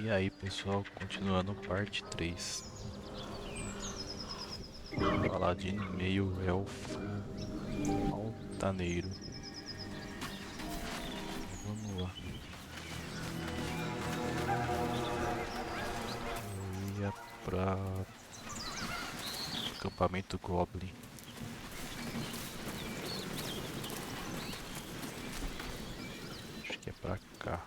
E aí pessoal, continuando parte 3. Paladino meio elfo altaneiro. Vamos lá. Eu ia pra acampamento goblin. Acho que é pra cá.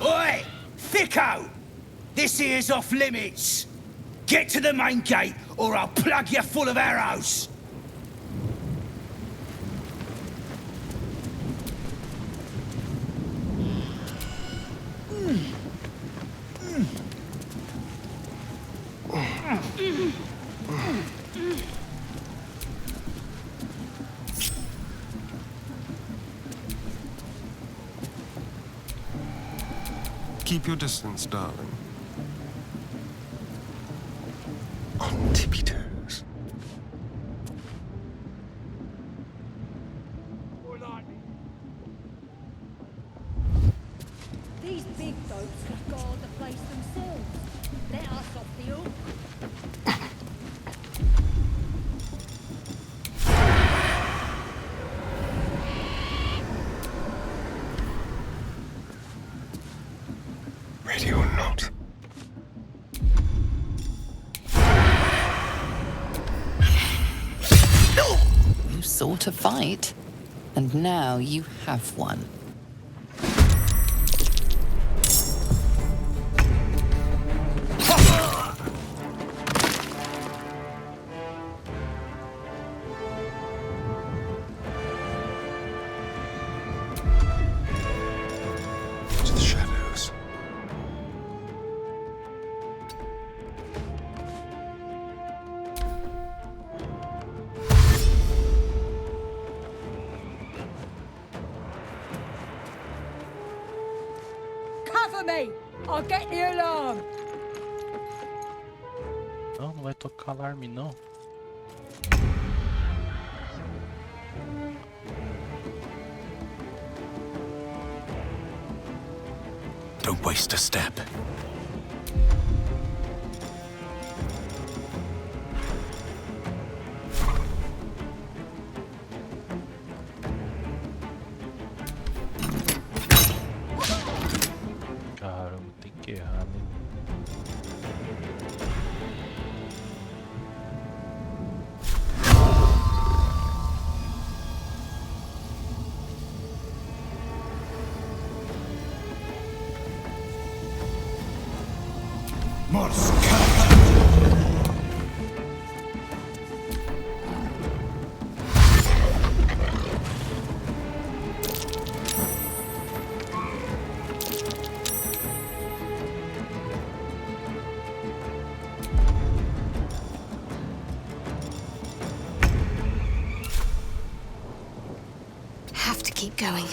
Oi! Thicko! This here's off limits! Get to the main gate or I'll plug you full of arrows! Keep your distance, darling. On tippy toes. These big boats could guard the place themselves. Let us off the hook. Ready or not. You sought a fight, and now you have one. To the shadows. Cover me! I'll get the alarm! Não, não vai tocar alarme não. Don't waste a step. Caramba, tem que errar, né? Have to keep going.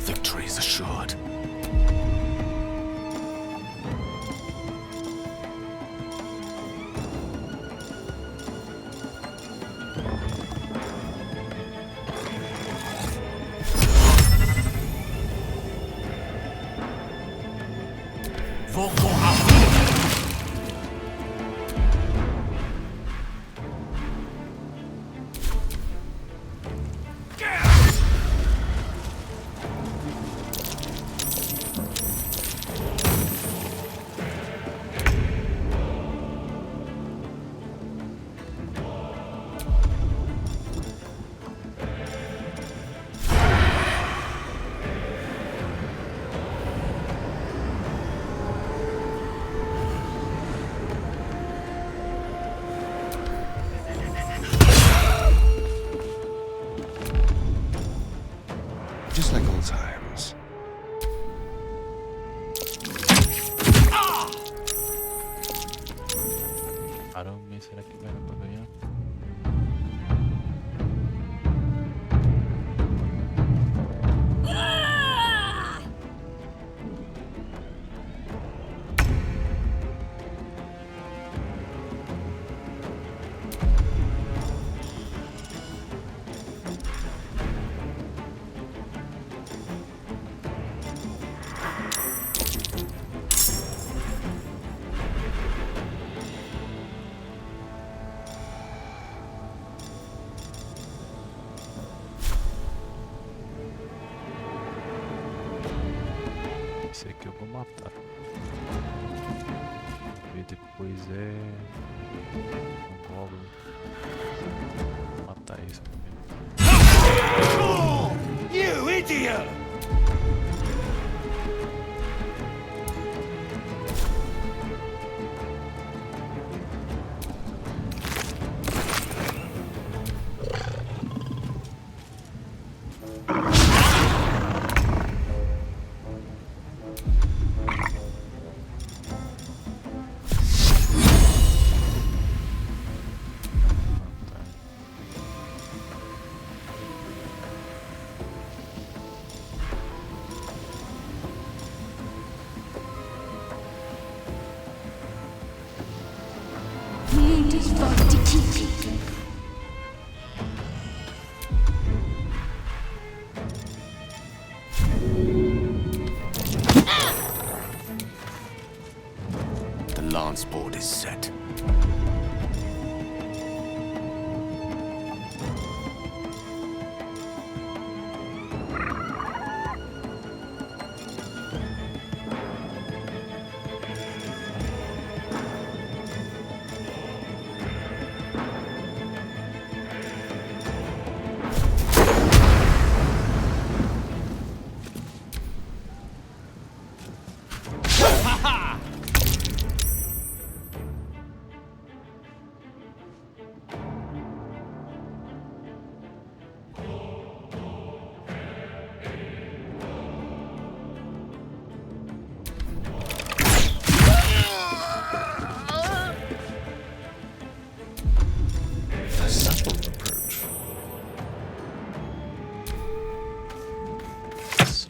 Victory is assured. Será que vai dar pra ganhar? Esse aqui eu vou matar. E depois é um goblin. Vou matar esse primeiro. You idiot! The lance board is set.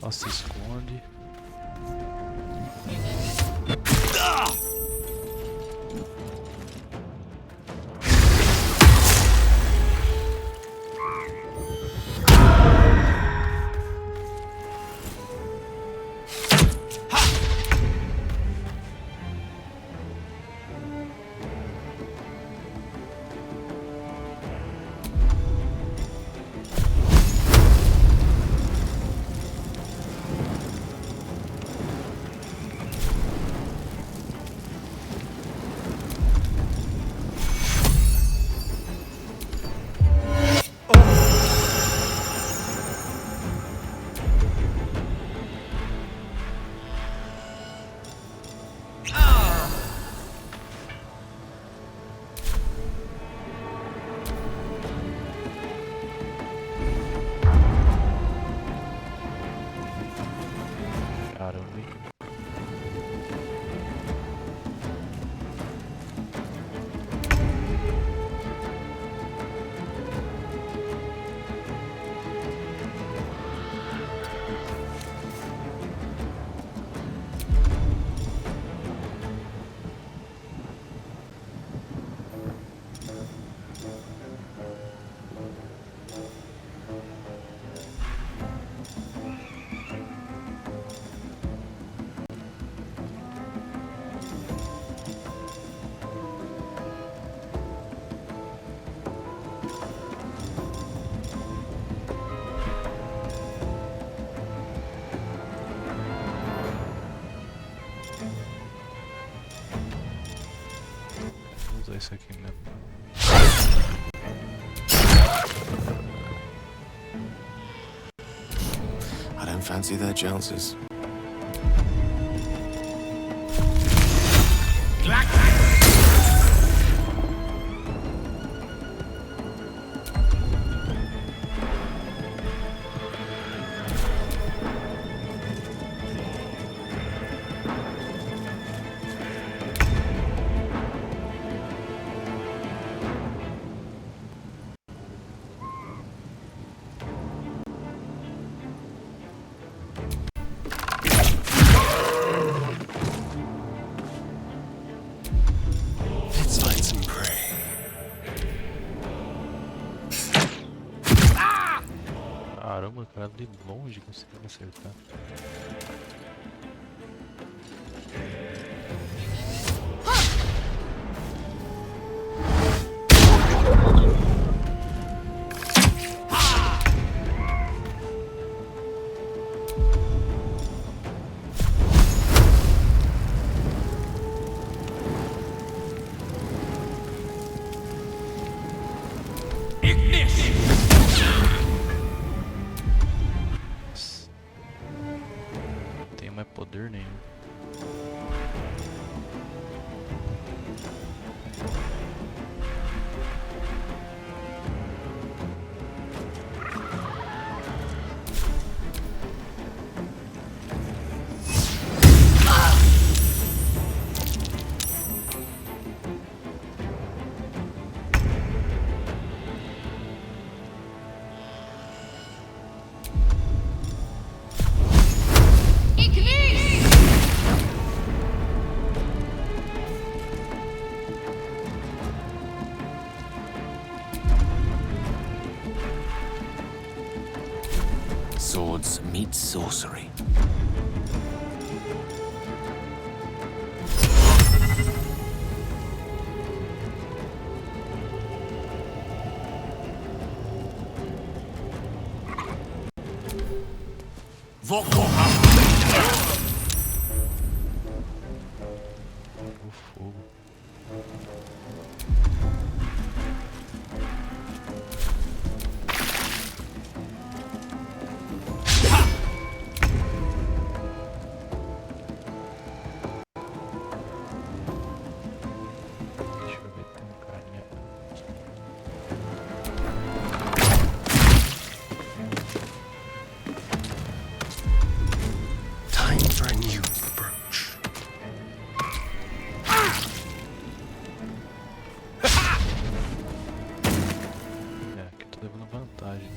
Só se esconde. Vou usar isso aqui mesmo. I don't fancy their chances. cara de longe conseguiu me acertar. Não tenho mais poder nenhum. Swords meet sorcery. O fogo. Deixa eu ver, tem um carinha. Time for a new approach. É, aqui eu tô levando vantagem.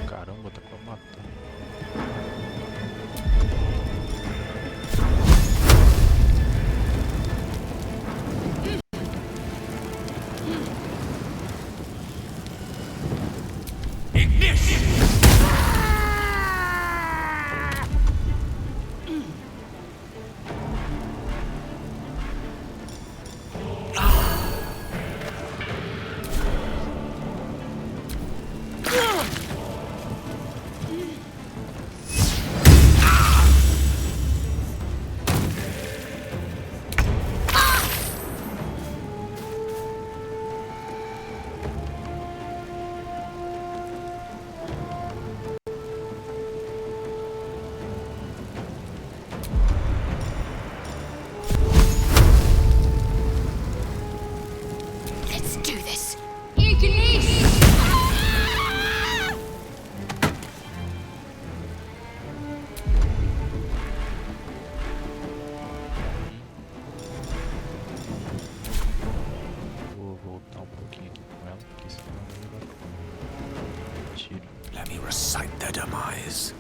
Caramba, tá pra matar. Let's do this. Vou voltar um pouquinho aqui com ela, porque senão eu vou levar tiro. Let me recite their demise.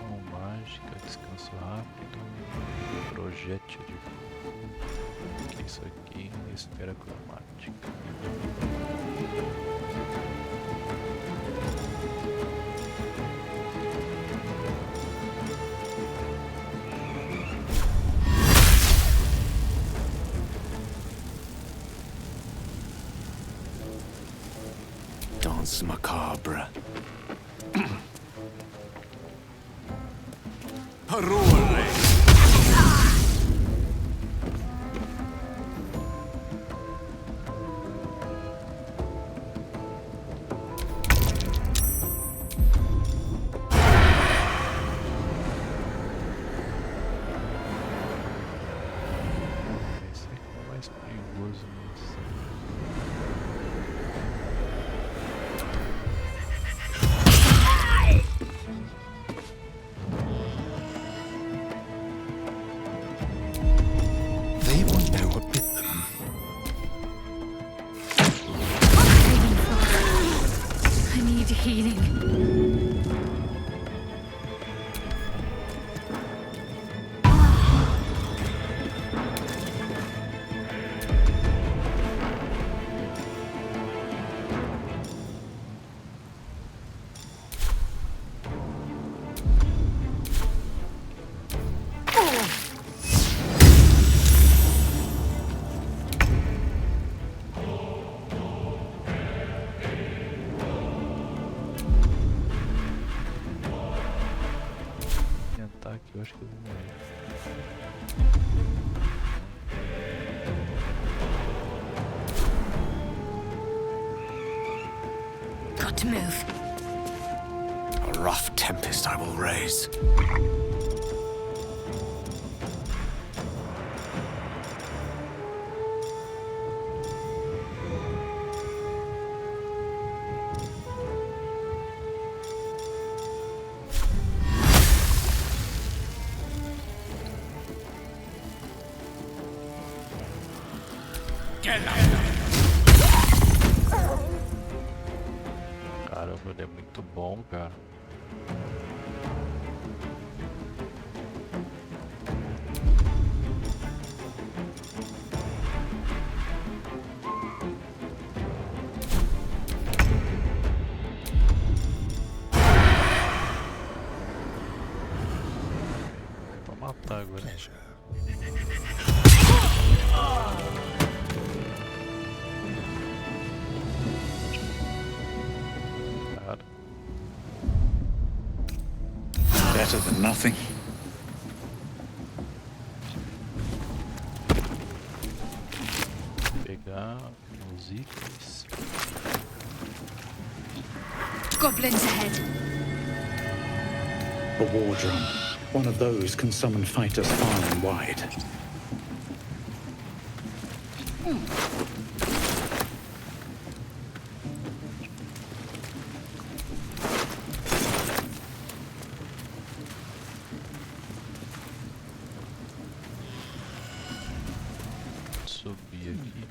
Mão mágica, descanso rápido, projétil de fogo. Que é isso aqui? Esfera cromática. Dance macabre. Parole! Esse aqui é o mais perigoso, mas... healing. Tentar aqui, eu acho que eu vou morrer. Got to move. A rough tempest I will raise. Caramba, ele é muito bom, cara. Vou matar agora. Cara, Better than nothing. pegar os itens. Goblins ahead. A war drum. One of those can summon fighters far and wide. Subir aqui.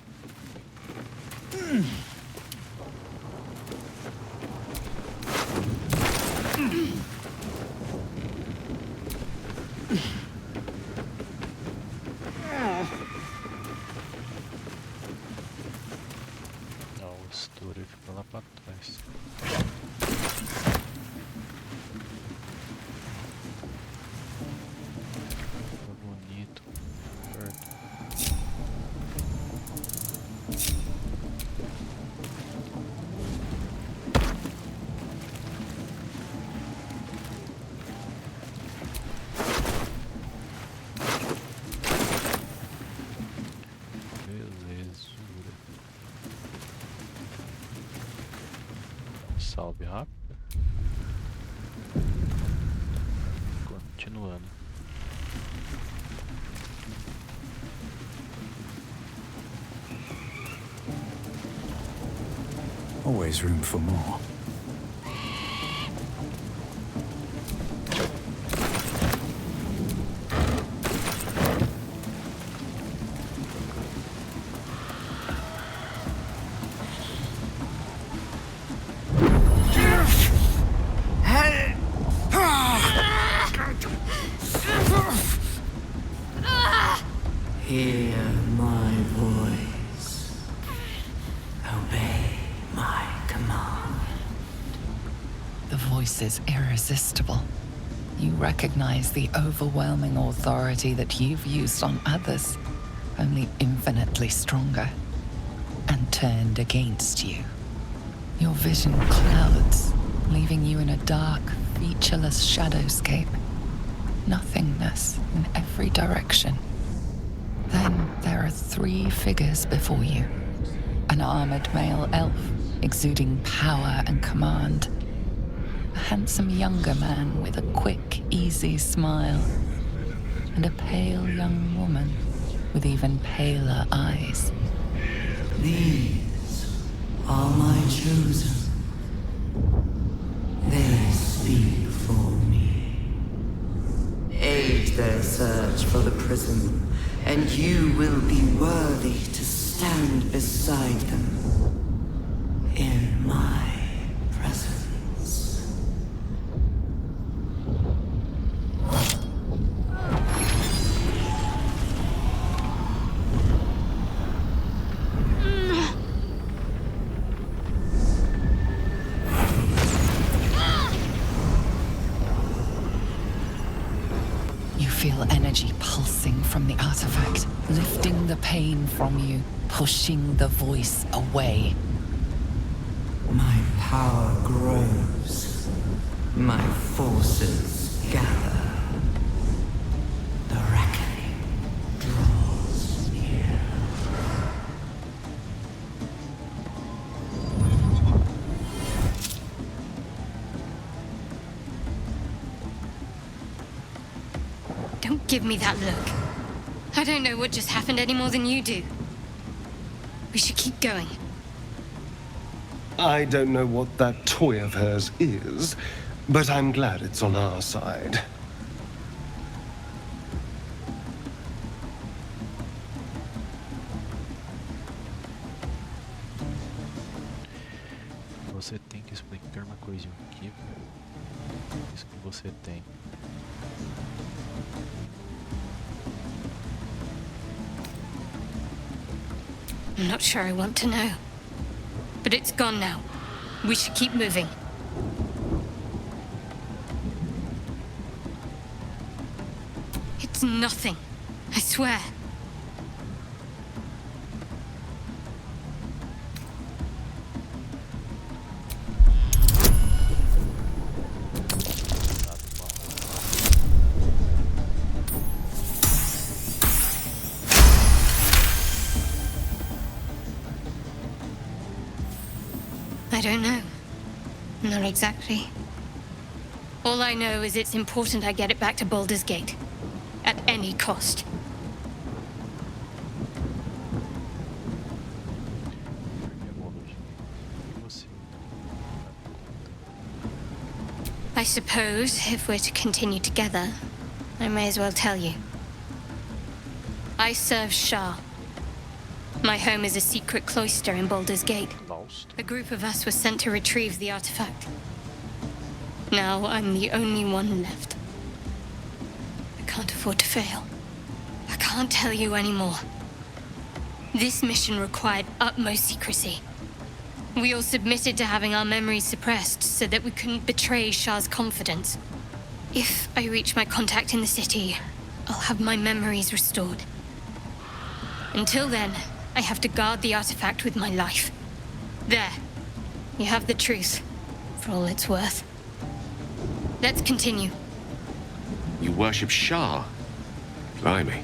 Não, o estouro fica lá pra trás. Fica bonito. Perto. Belezura. Salve rápido. Continuando. Always room for more. Hear my voice. Obey my command. The voice is irresistible. You recognize the overwhelming authority that you've used on others, only infinitely stronger, and turned against you. Your vision clouds, leaving you in a dark, featureless shadowscape. Nothingness in every direction. Then there are three figures before you. An armored male elf, exuding power and command. A handsome younger man with a quick, easy smile. And a pale young woman with even paler eyes. These are my chosen. They speak for me. Aid their search for the prison, and you will be worthy to stand beside them in my presence. feel energy pulsing from the artifact, lifting the pain from you, pushing the voice away. My power grows. My forces gather. The reckoning draws near. Don't give me that look. I don't know what just happened any more than you do. We should keep going. I don't know what that toy of hers is, but I'm glad it's on our side. Você tem que explicar uma coisinha aqui. Isso que você tem. I'm not sure I want to know. But it's gone now. We should keep moving. It's nothing. I swear. I don't know. Not exactly. All I know is it's important I get it back to Baldur's Gate. At any cost. I suppose, if we're to continue together, I may as well tell you. I serve Shah. My home is a secret cloister in Baldur's Gate. A group of us was sent to retrieve the artifact. Now I'm the only one left. I can't afford to fail. I can't tell you anymore. This mission required utmost secrecy. We all submitted to having our memories suppressed so that we couldn't betray Shah's confidence. If I reach my contact in the city, I'll have my memories restored. Until then, I have to guard the artifact with my life. There. You have the truth, for all it's worth. Let's continue. You worship Shah? Blimey.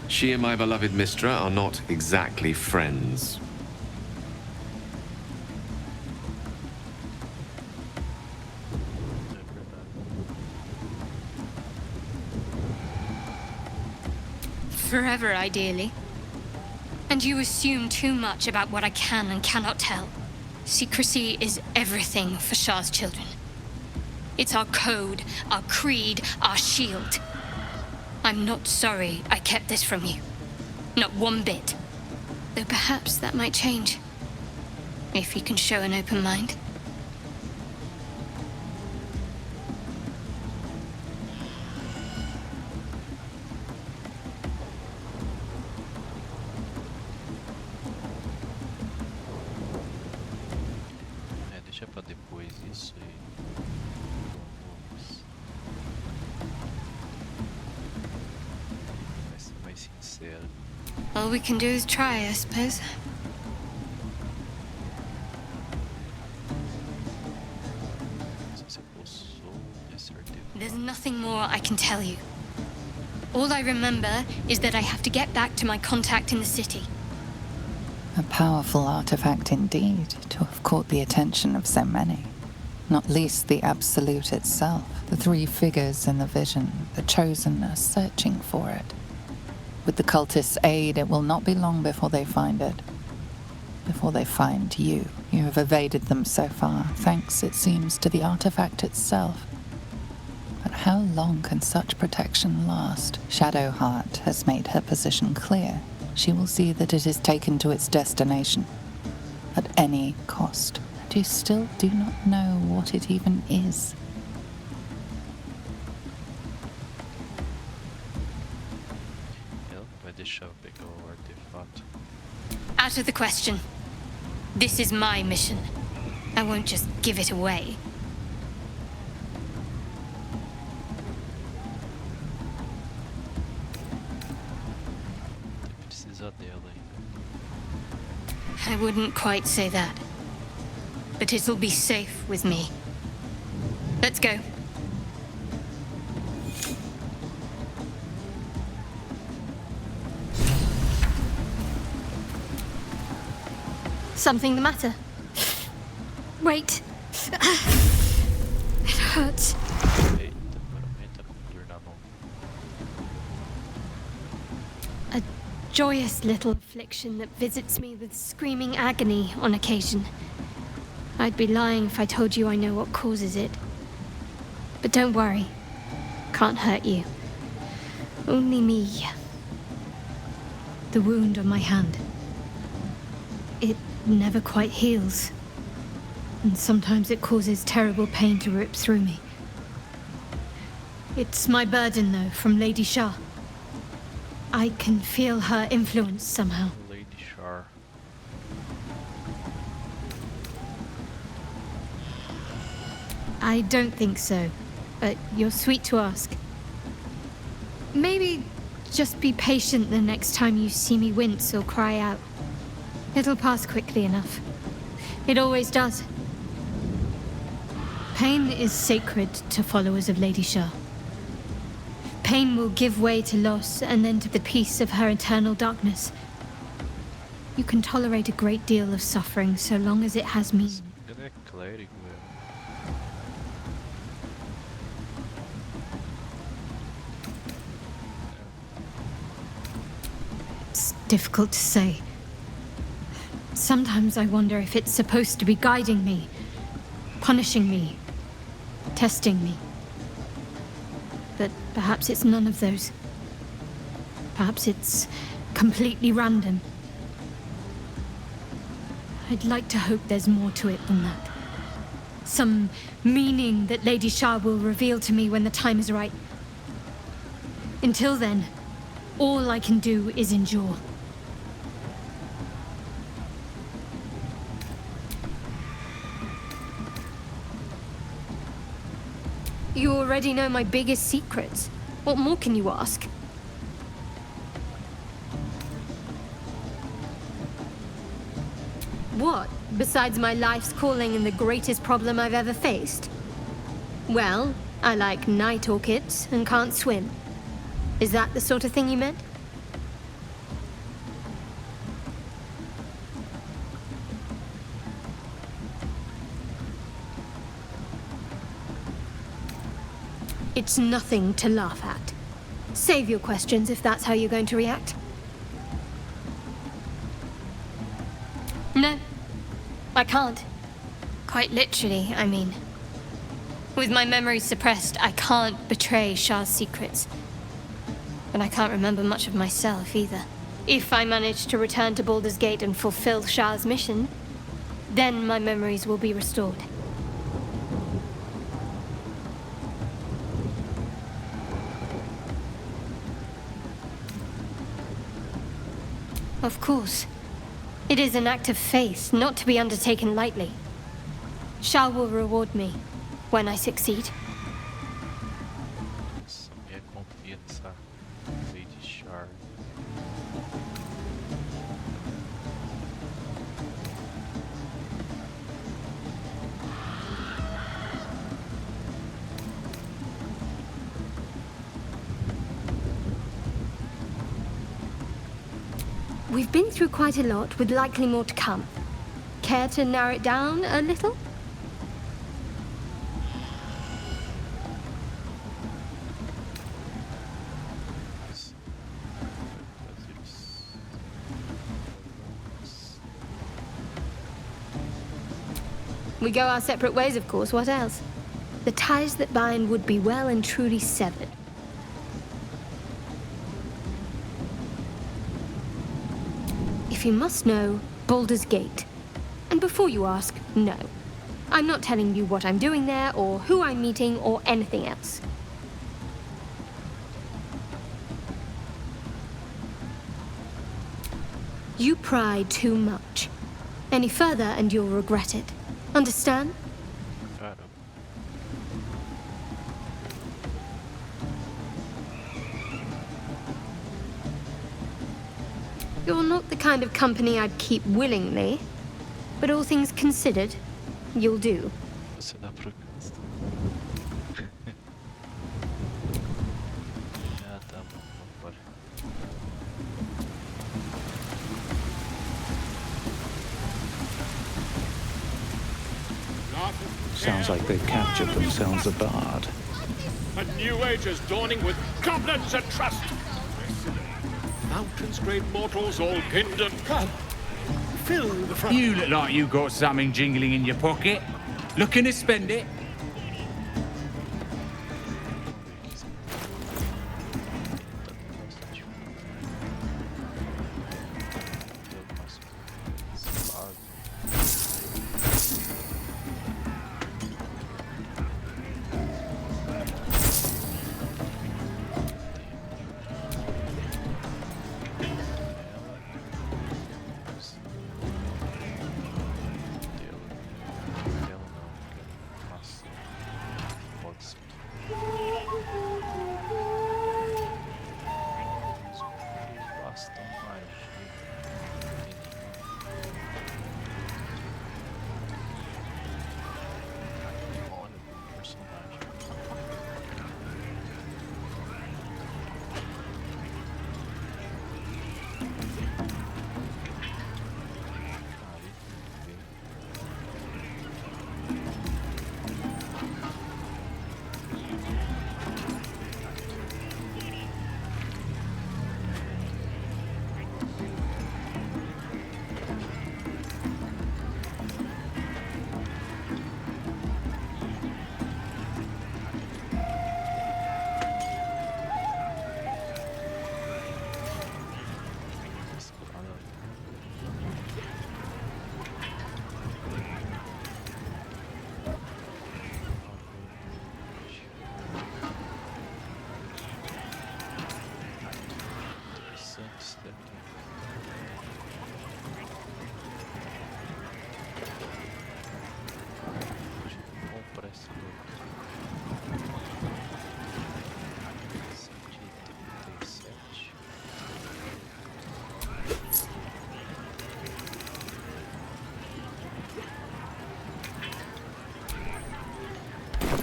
She and my beloved Mistra are not exactly friends. Forever, ideally. And you assume too much about what I can and cannot tell. Secrecy is everything for Shah's children. It's our code, our creed, our shield. I'm not sorry I kept this from you. Not one bit. Though perhaps that might change. If you can show an open mind. Deixa pra depois isso e vamos. Vai ser mais sincero. All we can do is try, I suppose. Se você possou ter certeza. There's nothing more I can tell you. All I remember is that I have to get back to my contact in the city. A powerful artifact indeed, to have caught the attention of so many. Not least the Absolute itself, the three figures in the vision, the Chosen are searching for it. With the cultists' aid, it will not be long before they find it. Before they find you. You have evaded them so far, thanks, it seems, to the artifact itself. But how long can such protection last? Shadowheart has made her position clear. She will see that it is taken to its destination. At any cost. And you still do not know what it even is. Ela vai deixar eu pegar o artefato. Out of the question. This is my mission. I won't just give it away. pesadelo ainda. I wouldn't quite say that. But it'll be safe with me. Let's go. Something the matter? Wait. It hurts. Eita, parabéns, tá com dor na mão. A joyous little affliction that visits me with screaming agony on occasion. I'd be lying if I told you I know what causes it. But don't worry. Can't hurt you. Only me. The wound on my hand. It never quite heals. And sometimes it causes terrible pain to rip through me. It's my burden, though, from Lady Shah. I can feel her influence somehow. Lady Shah. I don't think so, but you're sweet to ask. Maybe just be patient the next time you see me wince or cry out. It'll pass quickly enough. It always does. Pain is sacred to followers of Lady Shah. Pain will give way to loss and then to the peace of her eternal darkness. You can tolerate a great deal of suffering so long as it has meaning. Ele é clérigo, velho. It's difficult to say. Sometimes I wonder if it's supposed to be guiding me, punishing me, testing me. But perhaps it's none of those. Perhaps it's completely random. I'd like to hope there's more to it than that. Some meaning that Lady Shah will reveal to me when the time is right. Until then, all I can do is endure. You already know my biggest secrets. What more can you ask? What, besides my life's calling and the greatest problem I've ever faced? Well, I like night orchids and can't swim. Is that the sort of thing you meant? It's nothing to laugh at. Save your questions if that's how you're going to react. No, I can't. Quite literally, I mean. With my memory suppressed, I can't betray Shah's secrets. But I can't remember much of myself either. If I manage to return to Baldur's Gate and fulfill Shah's mission, then my memories will be restored. Of course. It is an act of faith, not to be undertaken lightly. Shah will reward me when I succeed. Nossa, minha confia nessa Lady Shah. We've been through quite a lot, with likely more to come. Care to narrow it down a little? We go our separate ways, of course. What else? The ties that bind would be well and truly severed. If you must know, Baldur's Gate. And before you ask, no. I'm not telling you what I'm doing there, or who I'm meeting, or anything else. You pry too much. Any further and you'll regret it. Understand? Caramba. You're not the kind of company I'd keep willingly, but all things considered, you'll do. Você dá pra casa. Ah, tá bom, vambora. Sounds like they've captured themselves a bard. A new age is dawning with goblins and trust. Mountains, great mortals, all hindered. Come, fill the front. You look like you got something jingling in your pocket. Looking to spend it?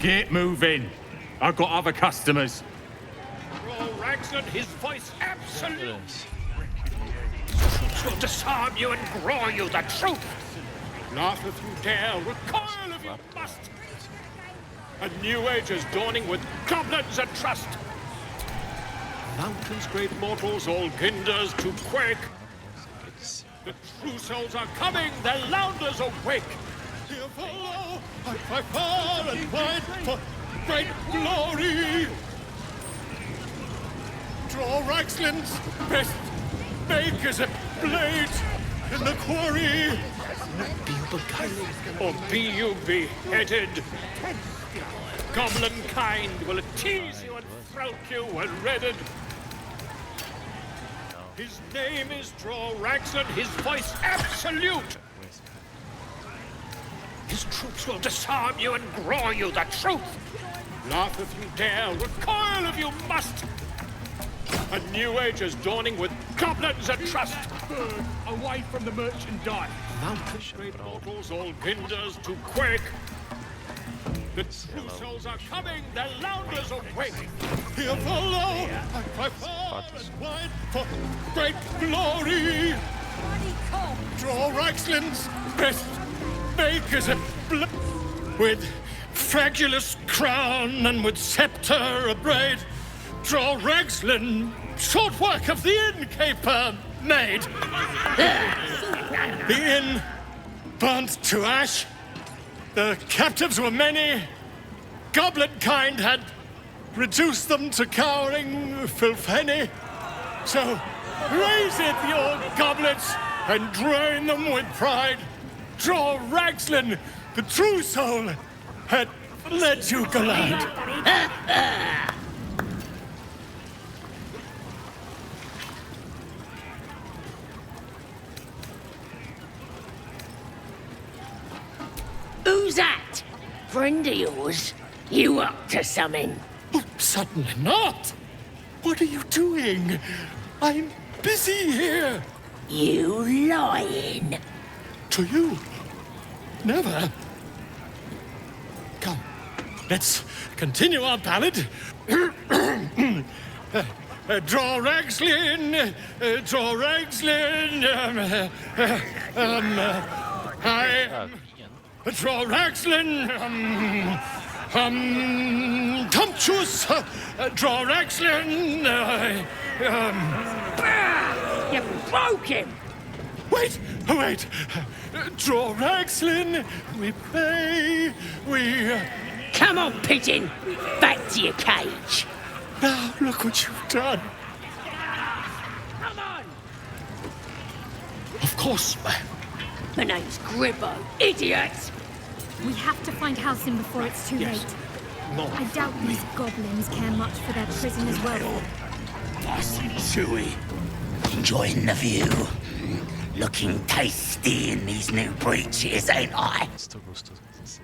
Get moving. I've got other customers. Raglan, his voice absolute. Troops will disarm you and grow you the truth. Laugh if you dare, recoil if you must. A new age is dawning with goblins and trust. Mountains, great mortals, all hinders to quake. The true souls are coming, the lounders awake. Here follow, I fight far and wide for great glory. Draw Raglan's best, make as a blade in the quarry. Or be you beheaded. Goblin kind will tease you and throat you and redden. His name is Draw Raglan, his voice absolute. His troops will disarm you and grow you the truth. Laugh if you dare, recoil if you must. A new age is dawning with goblins and trust. Burn away from the merchandise. Mountains, great mortals, all hinders to quake. The true souls are coming, the lounders awake. Here follow, I fight far and wide for great glory. Draw Raglan's best, make as a with fragulous crown and with scepter abraid. Draw Raglan, short work of the innkeeper made. The inn burnt to ash. The captives were many. Goblin kind had reduced them to cowering filfenny. So raise it, your goblets, and drain them with pride. Draw Raglan, the true soul, had led you glide. Who's that? Friend of yours? You up to something? Oh, certainly not. What are you doing? I'm busy here. You lying. To you? Never. Come, let's continue our ballad. Draw Ragslin, draw Ragslin, draw Ragslin, Tumptuous, draw Ragslin, You broke him. Wait, wait, draw Ragslin, we pay, we... Come on, pigeon. Back to your cage. Now, look what you've done. Come on. Of course, ma'am. My name's Gribbo. Idiot. We have to find Halcyon before it's too late. No. I doubt these goblins care much for their prisoners' welfare. Nice and chewy. Enjoying the view. Looking tasty in these new breeches, ain't I? Estou gostoso com esse.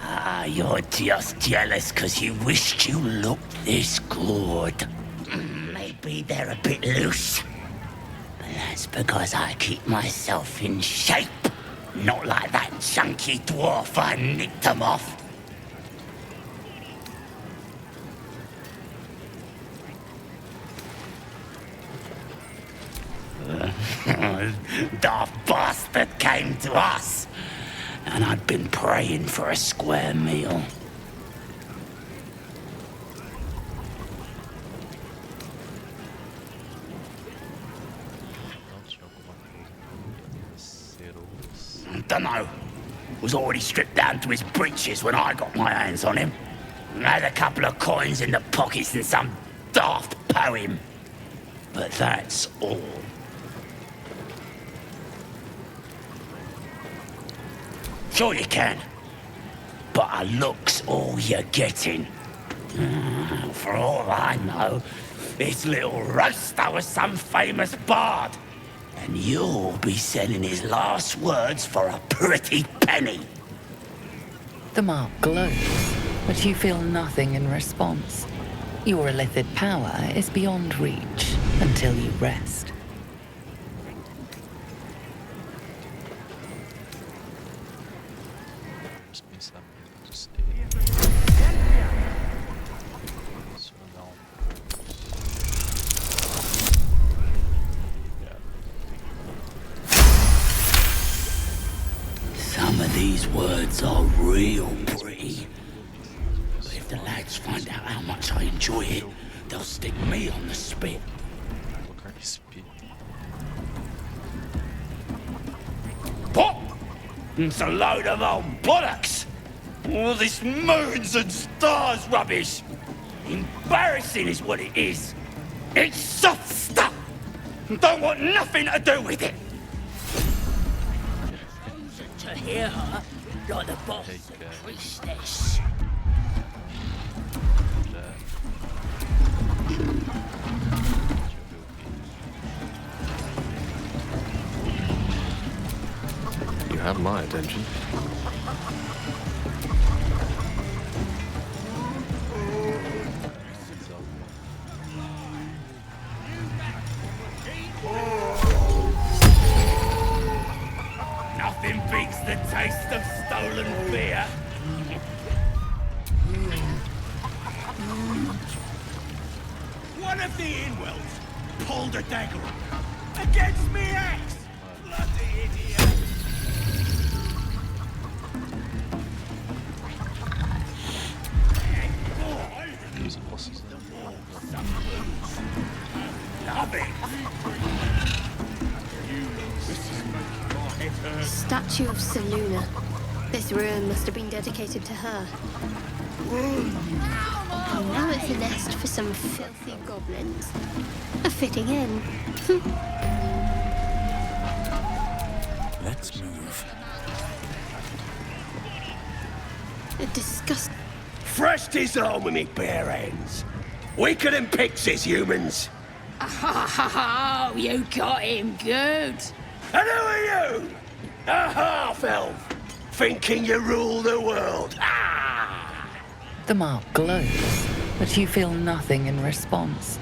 Ah, you're just jealous because you wished you looked this good. Maybe they're a bit loose. But that's because I keep myself in shape. Not like that chunky dwarf I nicked them off. Daft bastard came to us. And I'd been praying for a square meal. Dunno. Was already stripped down to his breeches when I got my hands on him. Had a couple of coins in the pockets and some daft poem. But that's all. Sure you can. But a look's all you're getting. For all I know, this little roaster was some famous bard. And you'll be selling his last words for a pretty penny. The mark glows, but you feel nothing in response. Your illithid power is beyond reach until you rest. Some of these words are real pretty. But if the lads find out how much I enjoy it, they'll stick me on the spit. What? It's a load of old bollocks. All this moons and stars rubbish. Embarrassing is what it is. It's soft stuff. Don't want nothing to do with it. To hear her, like the boss of the priestess. You have my attention. Nothing beats the taste of stolen beer. One of the Inwells pulled a dagger against me axe. Bloody idiot. Love it. Statue of Seluna. This ruin must have been dedicated to her. And now it's a nest for some filthy goblins. A fitting end. Let's move. A disgust. Fresh his home with me bare hands. Weaker than pixies, humans. Oh, you got him good. And who are you? A half-elf, thinking you rule the world. Ah! The mark glows, but you feel nothing in response.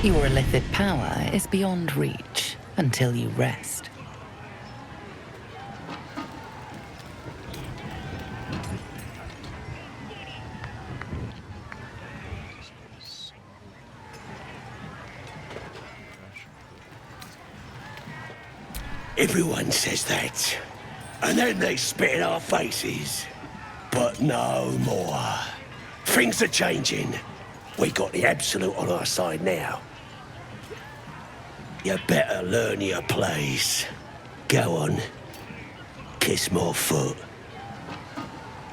Your illithid power is beyond reach until you rest. Everyone says that, and then they spit in our faces. But no more. Things are changing. We got the Absolute on our side now. You better learn your place. Go on. Kiss my foot.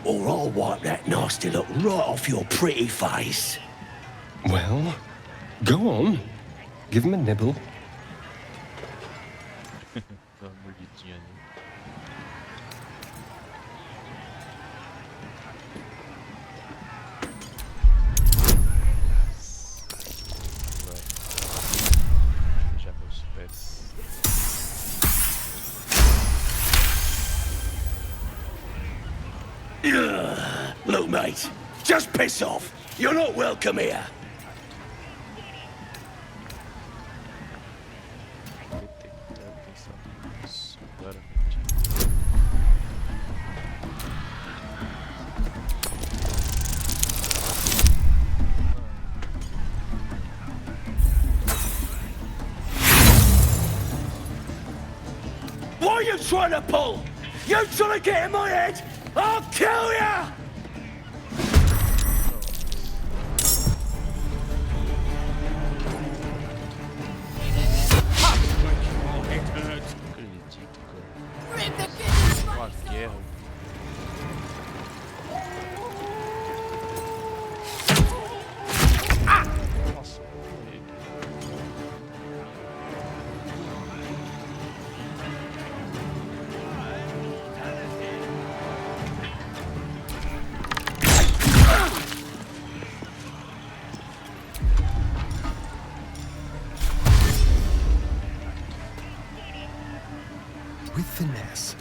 Or I'll wipe that nasty look right off your pretty face. Well, go on. Give him a nibble. Look, mate, just piss off. You're not welcome here. What are you trying to pull? You trying to get in my head? I'll kill ya! With finesse.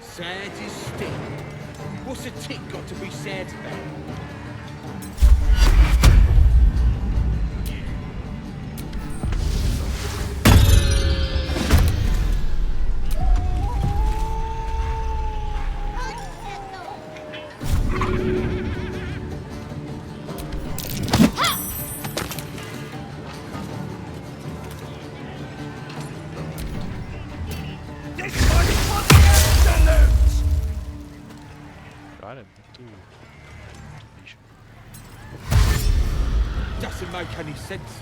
Sad is stick. What's a tick got to be sad about? Doesn't make any sense.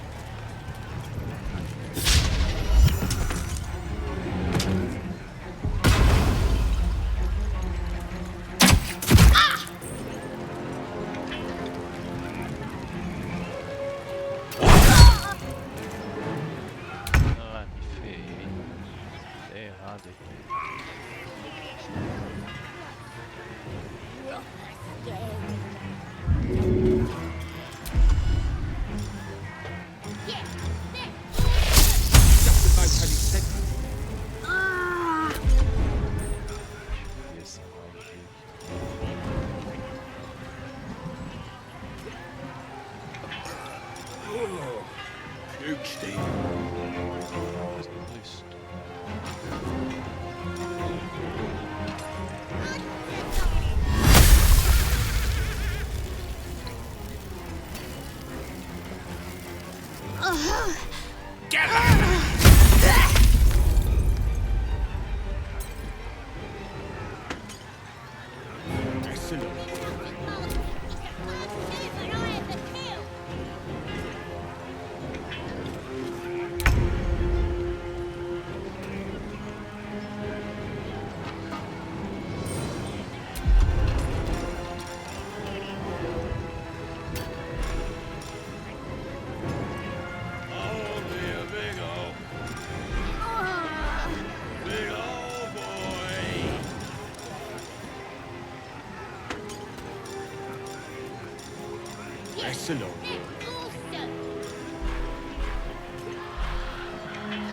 Excellent.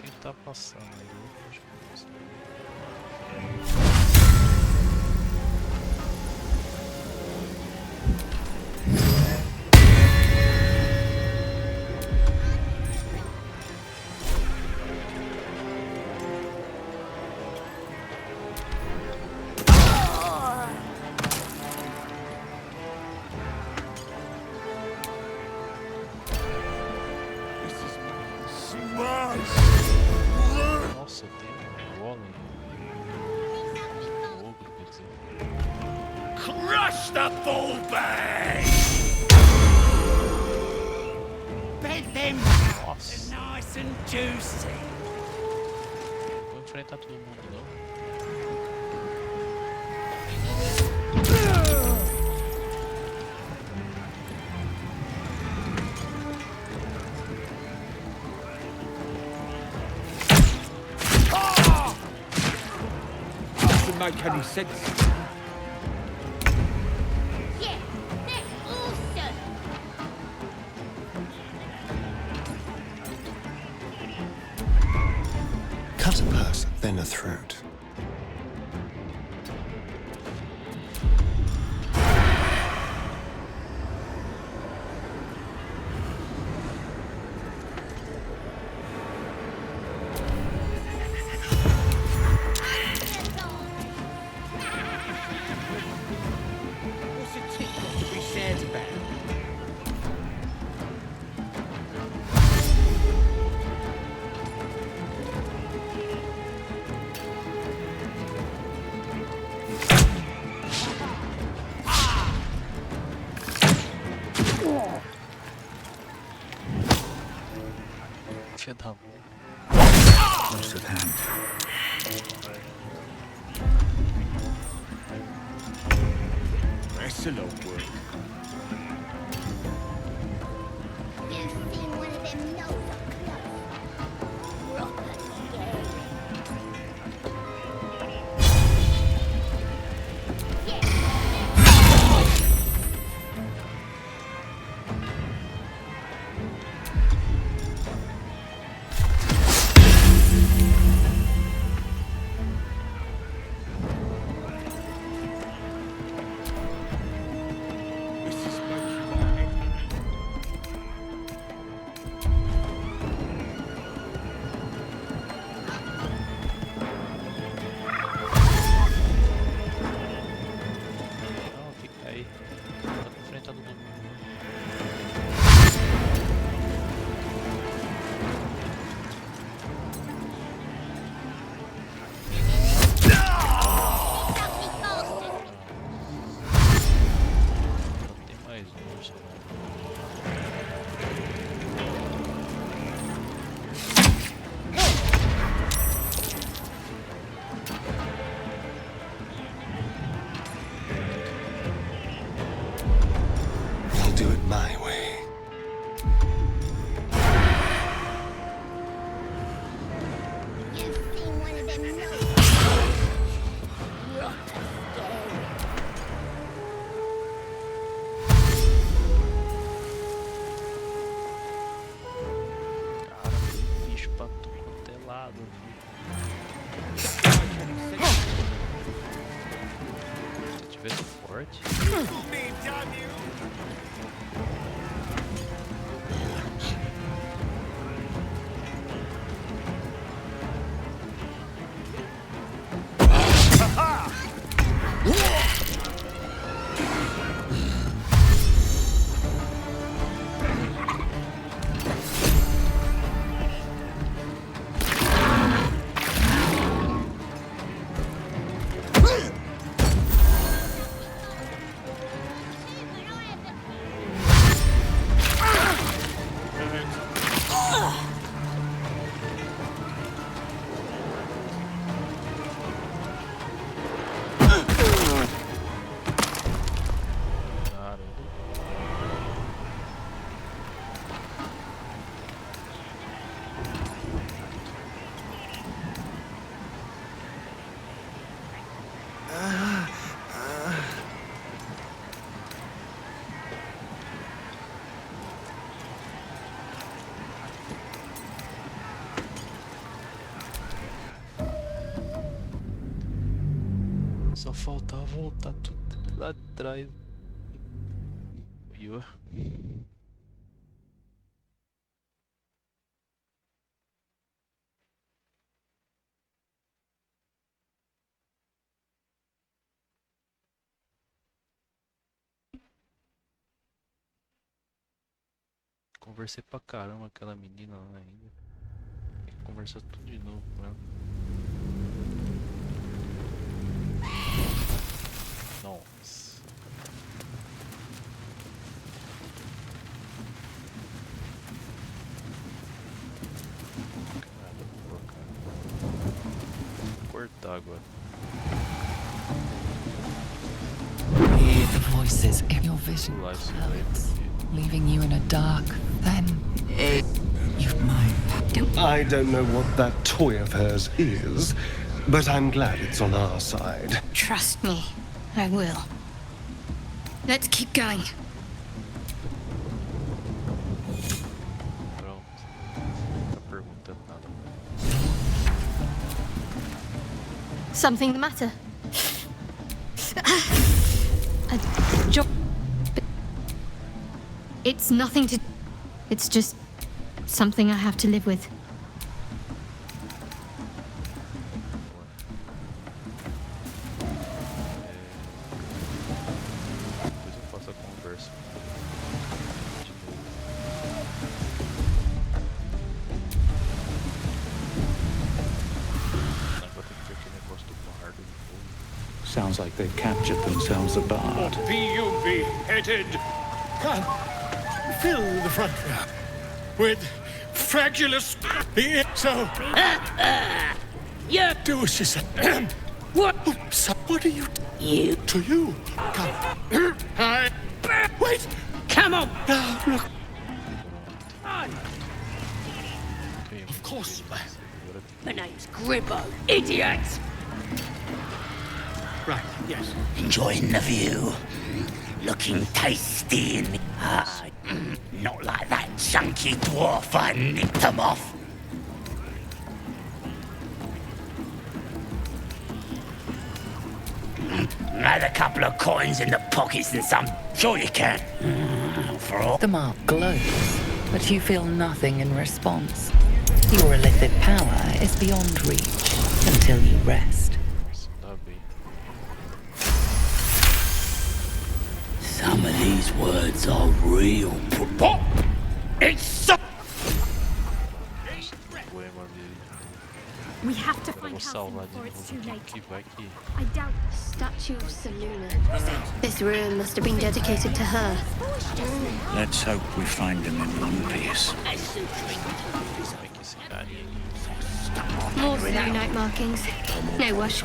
Quem tá passando aí? Acho que não sei. Nossa, tem um golem. Um ogro, quer dizer. Crush the bullbag! Bend them Nossa, nice and juicy. vou enfrentar todo mundo, não? Doesn't make any sense. Yeah, that's awesome. Cut a person, then a throat. What's a tip got to be shared about? Filha da mãe. Close at hand. Excellent work. You've seen one of them nose up close. Proper scary. This is making my head. Não, fica aí. Tá enfrentando todo mundo. Não tem mais um, urso, né? I'll do it my way. You've seen one of them nose proper scary. Cara, tem bicho pra tudo quanto é lado, viu? Se eu tivesse forte. Só falta voltar tudo lá atrás. Viu? Conversei pra caramba com aquela menina lá ainda. Tem que conversar tudo de novo com ela. Nossa. Caralho, vou cortar agora. Hear the voices in your vision clouds, leaving you in a dark, then you might. I don't know what that toy of hers is, but I'm glad it's on our side. Trust me, I will. Let's keep going. Pronto. Tá perguntando nada. Something the matter? A job. It's nothing to. It's just something I have to live with. Depois eu faço a conversa. De novo. Agora tem que ver aquele negócio do bardo de fogo. Sounds like they've captured themselves a bard. Or be you beheaded. Come, fill the front row with fragulous. So, You. do as she said. What? Oops, what are you? You. To you. Come. I. Wait. Come on. Now look. Okay, Of course. My name's Gribbo. Idiot. Right. Yes. Enjoying the view. Looking tasty in the... not like that chunky dwarf I nicked them off. Add a couple of coins in the pockets and some... Sure you can. For all... The mark glows, but you feel nothing in response. Your illicit power is beyond reach until you rest. Some of these words are real. What? It's so... We have to Vou find salvar Halfin de before it's novo too late. que vai que... I doubt. Statue of Seluna. This ruin must have been dedicated to her. Let's hope we find them in one piece. Como é que esse carinha More Selunite markings. No wash.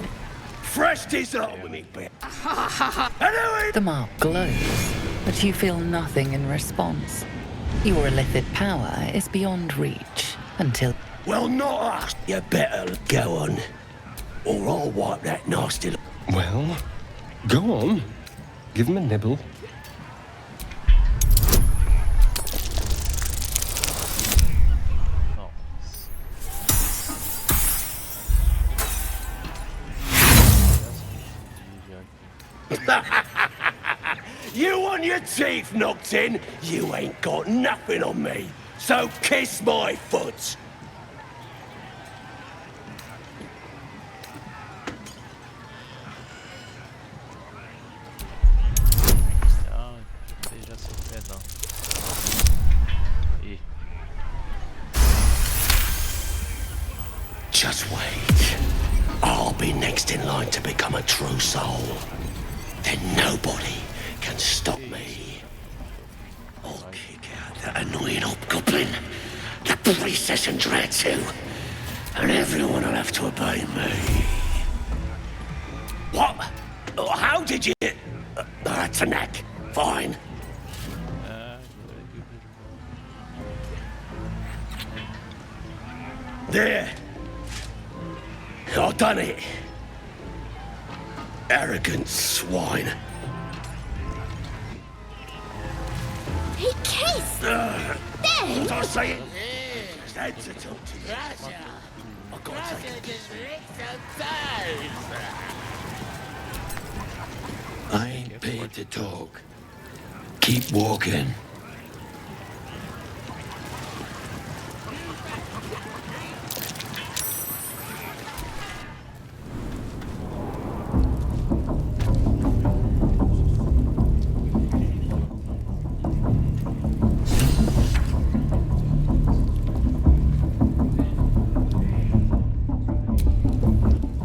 Fresh dessert with me, bitch. The mark glows, but you feel nothing in response. Your illicit power is beyond reach until... Well, not us. You better go on. Or I'll wipe that nasty... Well, go on. Give him a nibble. You want your teeth knocked in? You ain't got nothing on me. So kiss my foot. Não, já seu pé não. Aí. Just wait. I'll be next in line to become a true soul. Then nobody can stop me. I'll kick out that annoying hobgoblin, the priestess and dread too, and everyone will have to obey me. What? How did you... that's a knack. Fine. There. I've done it. Arrogant swine. He kissed! There! Then! What I say? That's a talk to you. I've got to take it. prepared to talk. Keep walking.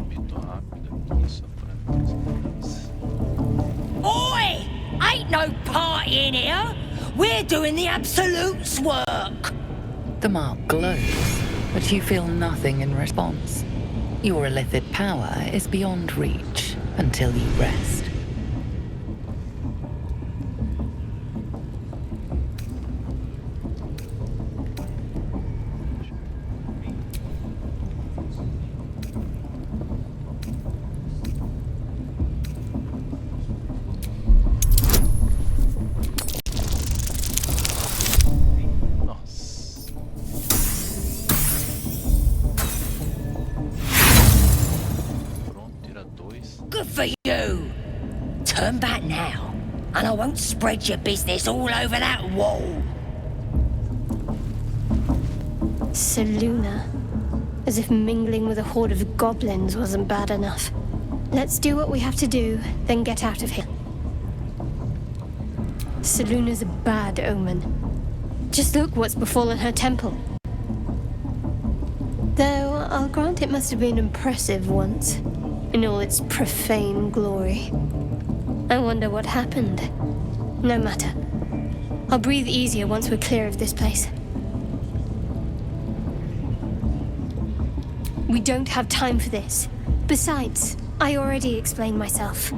Muito rápido aqui, só pra três. Oi! Ain't no party in here. We're doing the Absolute's work. The mark glows, but you feel nothing in response. Your illithid power is beyond reach until you rest. Nossa. Pronto, tira 2. Good for you. Turn back now, and I won't spread your business all over that wall. Seluna. As if mingling with a horde of goblins wasn't bad enough. Let's do what we have to do, then get out of here. Seluna's a bad omen. Just look what's befallen her temple. Though, I'll grant it must have been impressive once, in all its profane glory. I wonder what happened. No matter. I'll breathe easier once we're clear of this place. We don't have time for this. Besides, I already explained myself.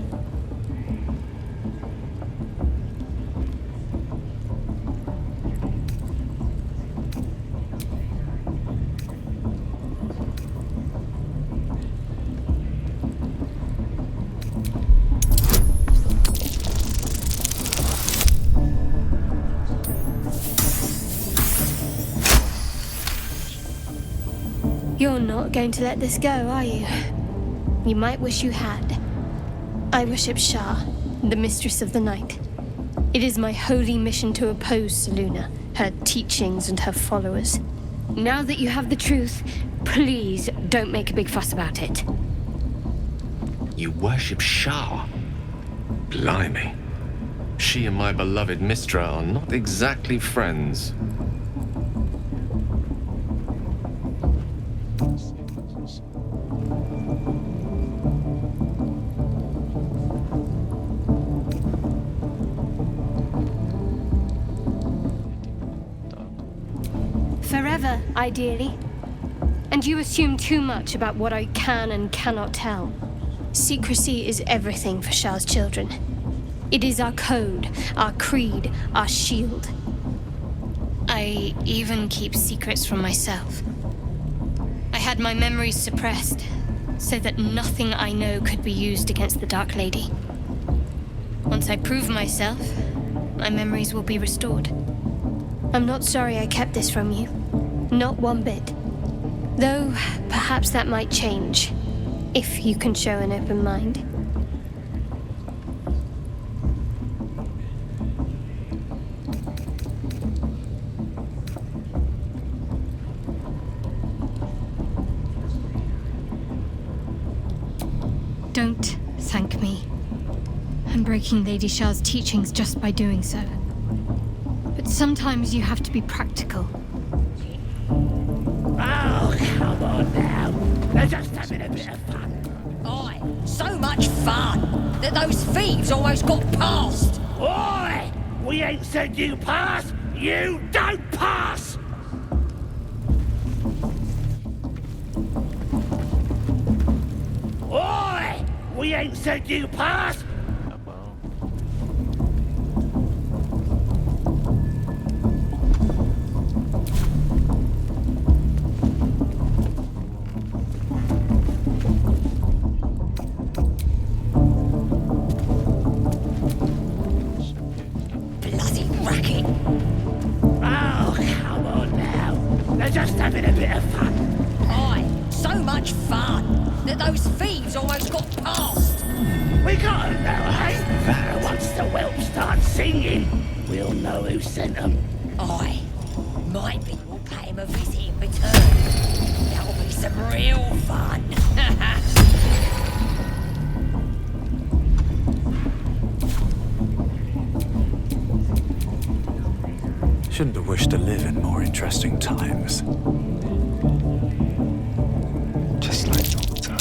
You're not going to let this go, are you? You might wish you had. I worship Shah, the mistress of the night. It is my holy mission to oppose Seluna, her teachings and her followers. Now that you have the truth, please don't make a big fuss about it. You worship Shah? Blimey. She and my beloved Mistra are not exactly friends. Forever, ideally. And you assume too much about what I can and cannot tell. Secrecy is everything for Shah's children. It is our code, our creed, our shield. I even keep secrets from myself. I had my memories suppressed, so that nothing I know could be used against the Dark Lady. Once I prove myself, my memories will be restored. I'm not sorry I kept this from you. Not one bit. Though, perhaps that might change, if you can show an open mind. Don't thank me. I'm breaking Lady Shah's teachings just by doing so. But sometimes you have to be practical. Oh, come on now. They're just having a bit of fun. Oi, so much fun that those thieves almost got past. Oi! We ain't said you pass! You don't pass! Oi! We ain't said you pass! Tá bom. Bloody racket. Oh, come on now. They're just having a bit of fun. Oi, so much fun that those thieves almost got past. We got 'em now, hey? Once singing, we'll know who sent them. Aye. Maybe we'll pay him a visit in return. That'll be some real fun. Shouldn't have wished to live in more interesting times. Just like all the time.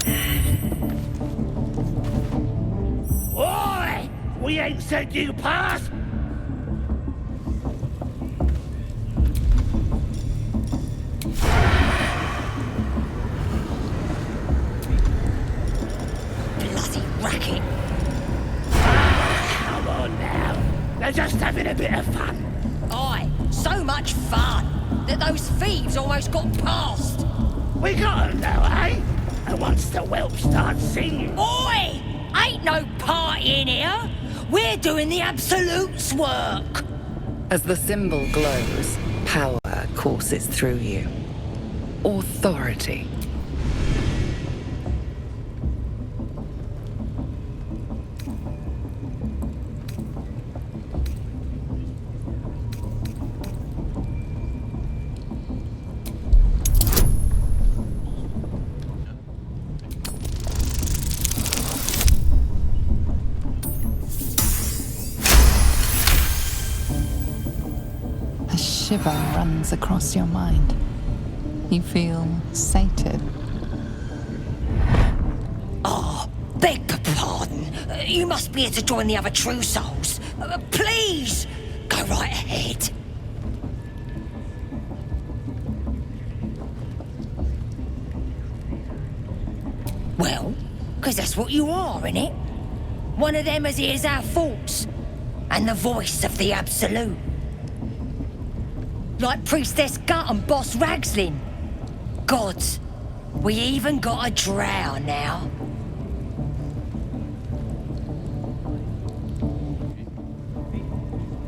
Oi! We ain't said you pass! Bloody racket. Come on now. They're just having a bit of fun. Aye, so much fun that those thieves almost got past. We got 'em now, eh? And once the whelp starts singing... Oi! Ain't no party in here. We're doing the Absolute's work. As the symbol glows, power courses through you. Authority. A shiver runs across your mind. You feel sated. Oh, beg pardon. You must be here to join the other true souls. Please, go right ahead. Well, because that's what you are, innit? One of them as hears our thoughts. And the voice of the Absolute. Like Priestess Gut and Boss Ragslin. Gods, we even got a drow now.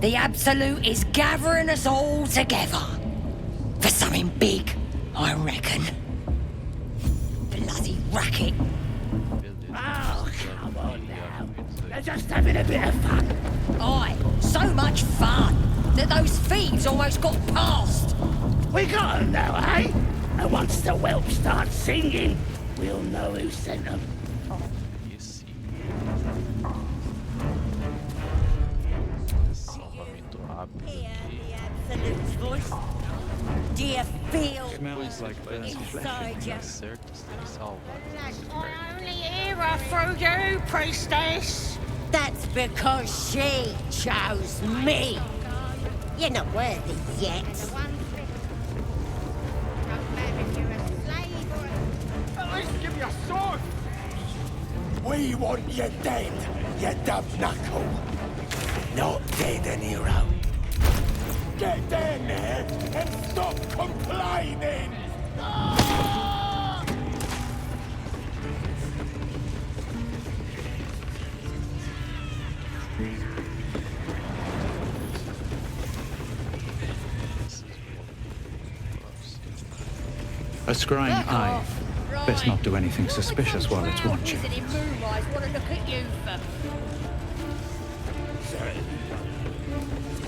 The Absolute is gathering us all together. For something big, I reckon. Bloody racket. Oh, come on now. They're just having a bit of fun. Aye, so much fun that those thieves almost got past. We got 'em now, eh? And once the whelp starts singing, we'll know who sent them. Salvamento rápido aqui. Absolute's voice. Do you feel Smells like burnt inside you? Certo, você tem que salvar. I only hear her through you, priestess. That's because she chose me. You're not worthy yet. Don't matter if you're a slave or a... At least give me a sword. We want you dead, you dumb knuckle. Not dead, an hero. Get down there and stop complaining! A scrying eye. Best not do anything suspicious while it's watching. Moonrise want to look at you for.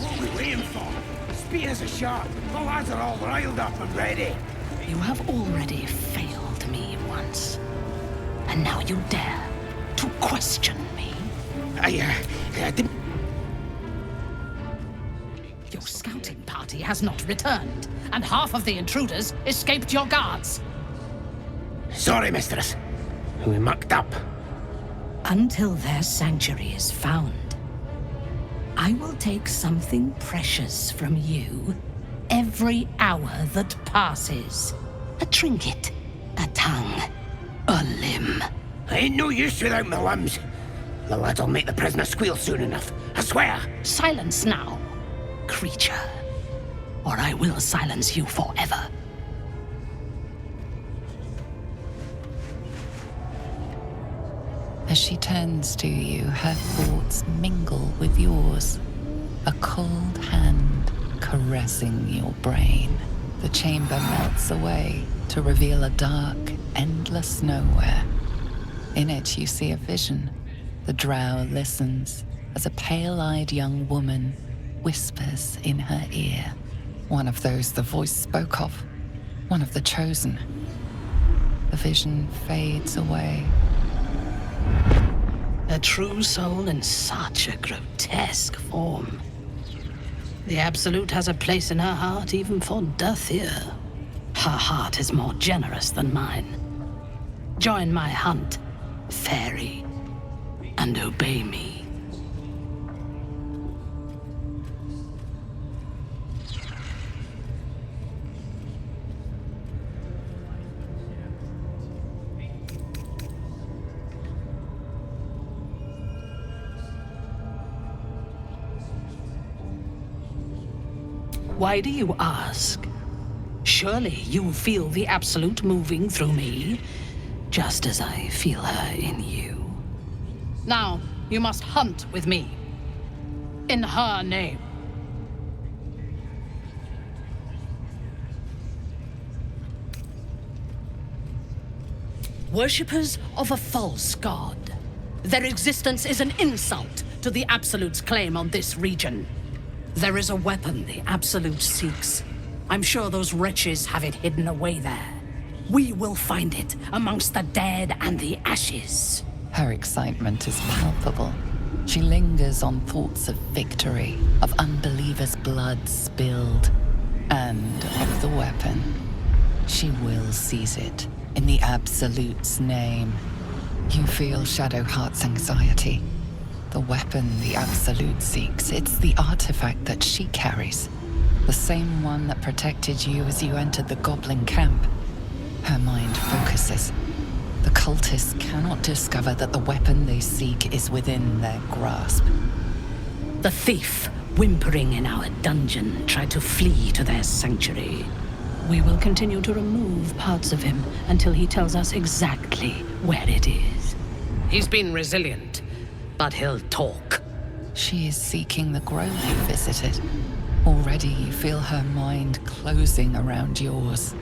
What are we waiting for? Spears are sharp. The lads are all riled up and ready. You have already failed me once. And now you dare to question me. I didn't... Your scouting party has not returned, and half of the intruders escaped your guards. Sorry, mistress. We mucked up. Until their sanctuary is found, I will take something precious from you every hour that passes. A trinket, a tongue, a limb. I ain't no use without my limbs. The lads will make the prisoner squeal soon enough. I swear. Silence now, creature, or I will silence you forever. As she turns to you, her thoughts mingle with yours. A cold hand caressing your brain. The chamber melts away to reveal a dark, endless nowhere. In it, you see a vision. The drow listens, as a pale-eyed young woman whispers in her ear. One of those the voice spoke of, one of the chosen. The vision fades away. A true soul in such a grotesque form. The Absolute has a place in her heart even for Dathir. Her heart is more generous than mine. Join my hunt, fairy, and obey me. Why do you ask? Surely you feel the Absolute moving through me, just as I feel her in you. Now, you must hunt with me. In her name. Worshippers of a false god. Their existence is an insult to the Absolute's claim on this region. There is a weapon the Absolute seeks. I'm sure those wretches have it hidden away there. We will find it amongst the dead and the ashes. Her excitement is palpable. She lingers on thoughts of victory, of unbelievers' blood spilled, and of the weapon. She will seize it, in the Absolute's name. You feel Shadowheart's anxiety. The weapon the Absolute seeks, it's the artifact that she carries. The same one that protected you as you entered the goblin camp. Her mind focuses. The cultists cannot discover that the weapon they seek is within their grasp. The thief, whimpering in our dungeon, tried to flee to their sanctuary. We will continue to remove parts of him until he tells us exactly where it is. He's been resilient, but he'll talk. She is seeking the grove you visited. Already you feel her mind closing around yours.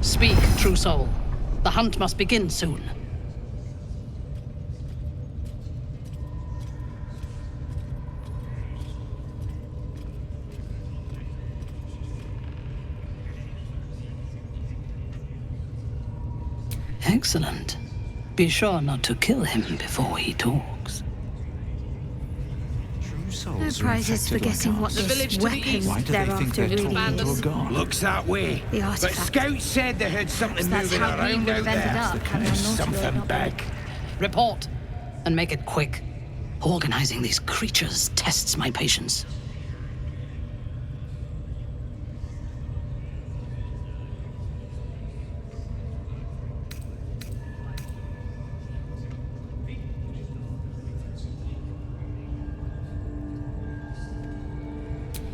Speak, true soul. The hunt must begin soon. Excellent. Be sure not to kill him before he talks. No prizes for guessing what this weapon thereafter really is. Looks that way. The But artifact. Scouts said they heard something That's moving how around Green would out have ended there. up had There's North something not been. big. Report, and make it quick. Organizing these creatures tests my patience.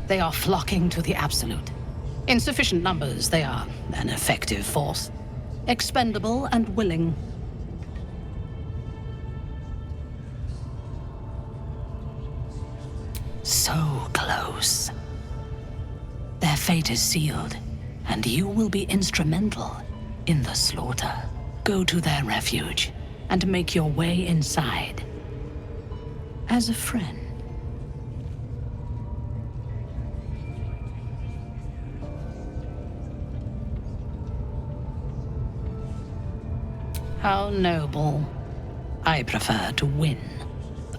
They are flocking to the Absolute. In sufficient numbers, they are an effective force. Expendable and willing. So close. Their fate is sealed, and you will be instrumental in the slaughter. Go to their refuge and make your way inside. As a friend. How noble. I prefer to win.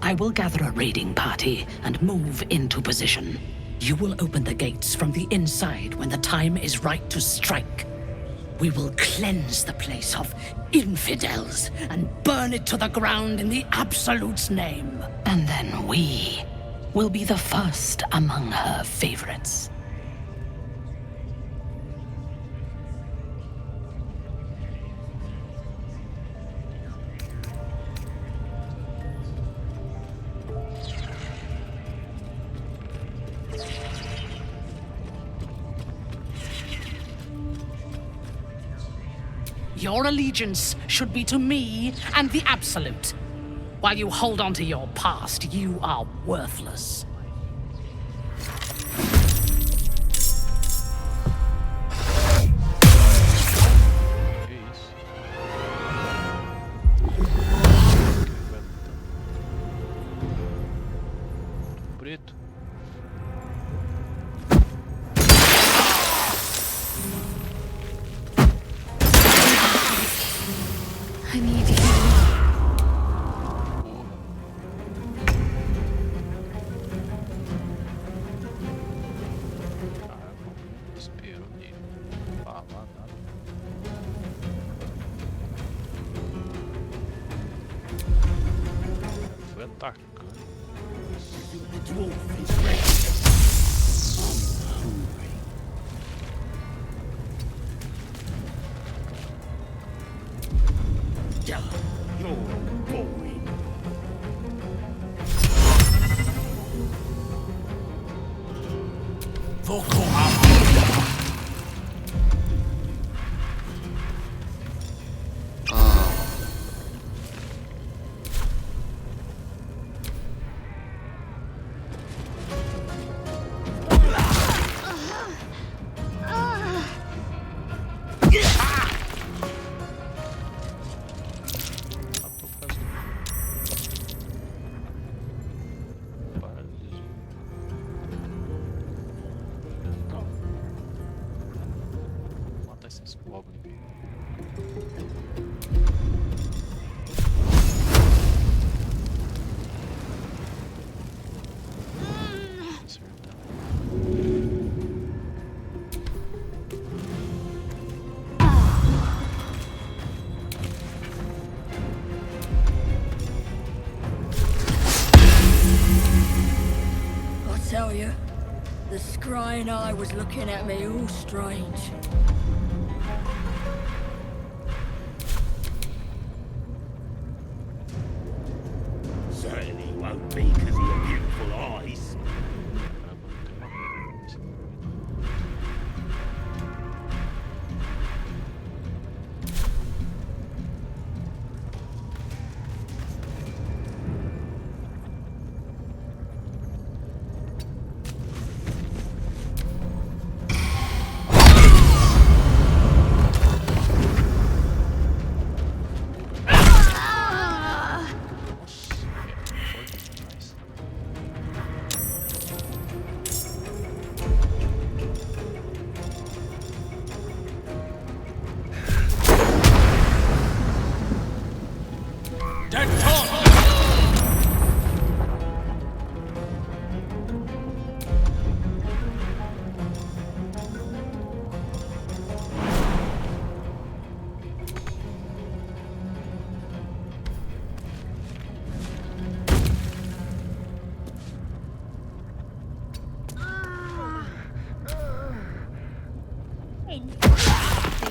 I will gather a raiding party and move into position. You will open the gates from the inside when the time is right to strike. We will cleanse the place of infidels and burn it to the ground in the Absolute's name. And then we will be the first among her favorites. Your allegiance should be to me and the Absolute. While you hold on to your past, you are worthless. Preto. I need you. Esperou nem falar nada. Foi atacando. The dwarf is ready. I'm hungry. You're boring. Matar esses goblins. I tell you, the scrying eye was looking at me all strange. Certainly won't be because of your beautiful eyes.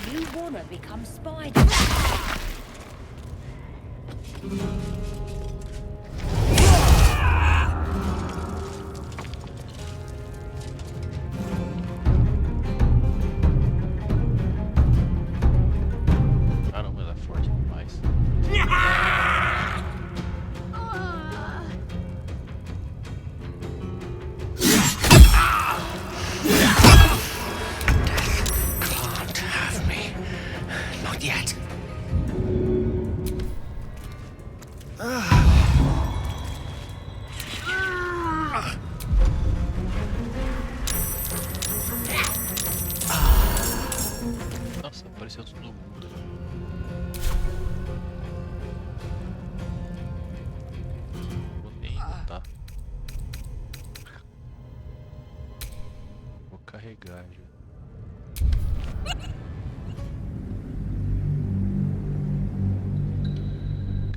Do you wanna become spider? Caramba, ela é forte demais. Can't have me. Not yet. Nossa, apareceu todo mundo. Vou nem botar. Vou carregar já.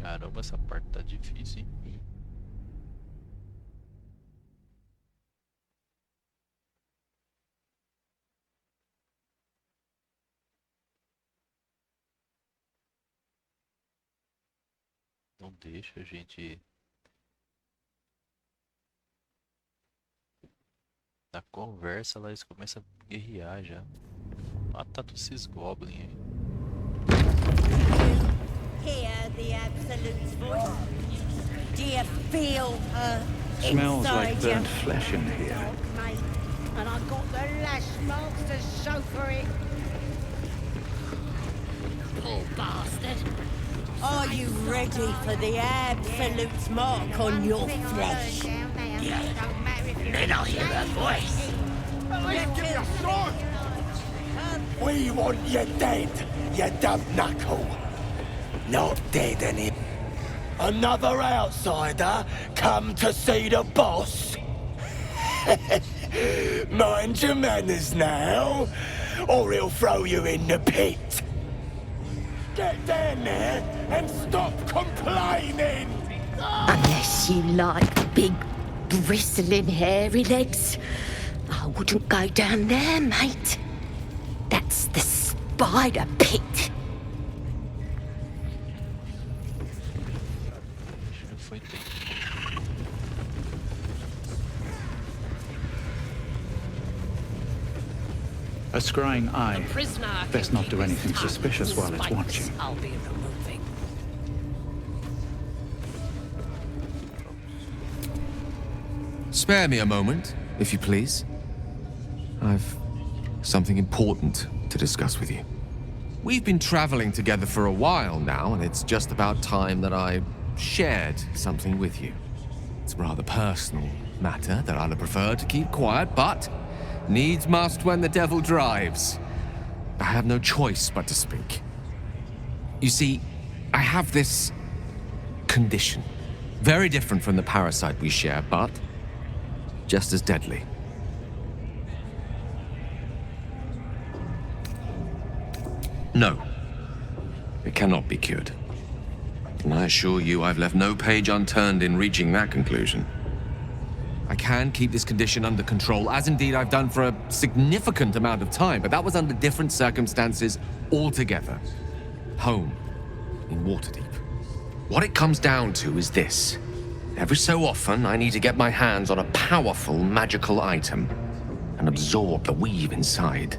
Caramba, essa parte tá difícil, hein? Não deixa a gente na conversa lá, eles começam a guerrear já. Mata todos esses goblins aí. hear the Absolute's voice? Do you feel her Smells inside like burnt you? flesh in here. Mate, and I've got the lash marks to show for it. Poor bastard. Are you ready for the Absolute's mark on your flesh? Yeah. And then I'll hear her voice. We want you dead, you dumb knuckle. Not dead any. Another outsider come to see the boss? Mind your manners now, or he'll throw you in the pit. Get down there and stop complaining! Unless you like big, bristling, hairy legs, I wouldn't go down there, mate. That's the spider pit. A scrying eye. Prisoner Best not do anything suspicious while it's watching. I'll be removing. Spare me a moment, if you please. I've something important to discuss with you. We've been traveling together for a while now, and it's just about time that I shared something with you. It's a rather personal matter that I'd have preferred to keep quiet, but needs must when the devil drives. I have no choice but to speak. You see, I have this condition. Very different from the parasite we share, but just as deadly. No, it cannot be cured. And I assure you I've left no page unturned in reaching that conclusion. I can keep this condition under control, as indeed I've done for a significant amount of time, but that was under different circumstances altogether. Home, in Waterdeep. What it comes down to is this. Every so often, I need to get my hands on a powerful magical item and absorb the weave inside.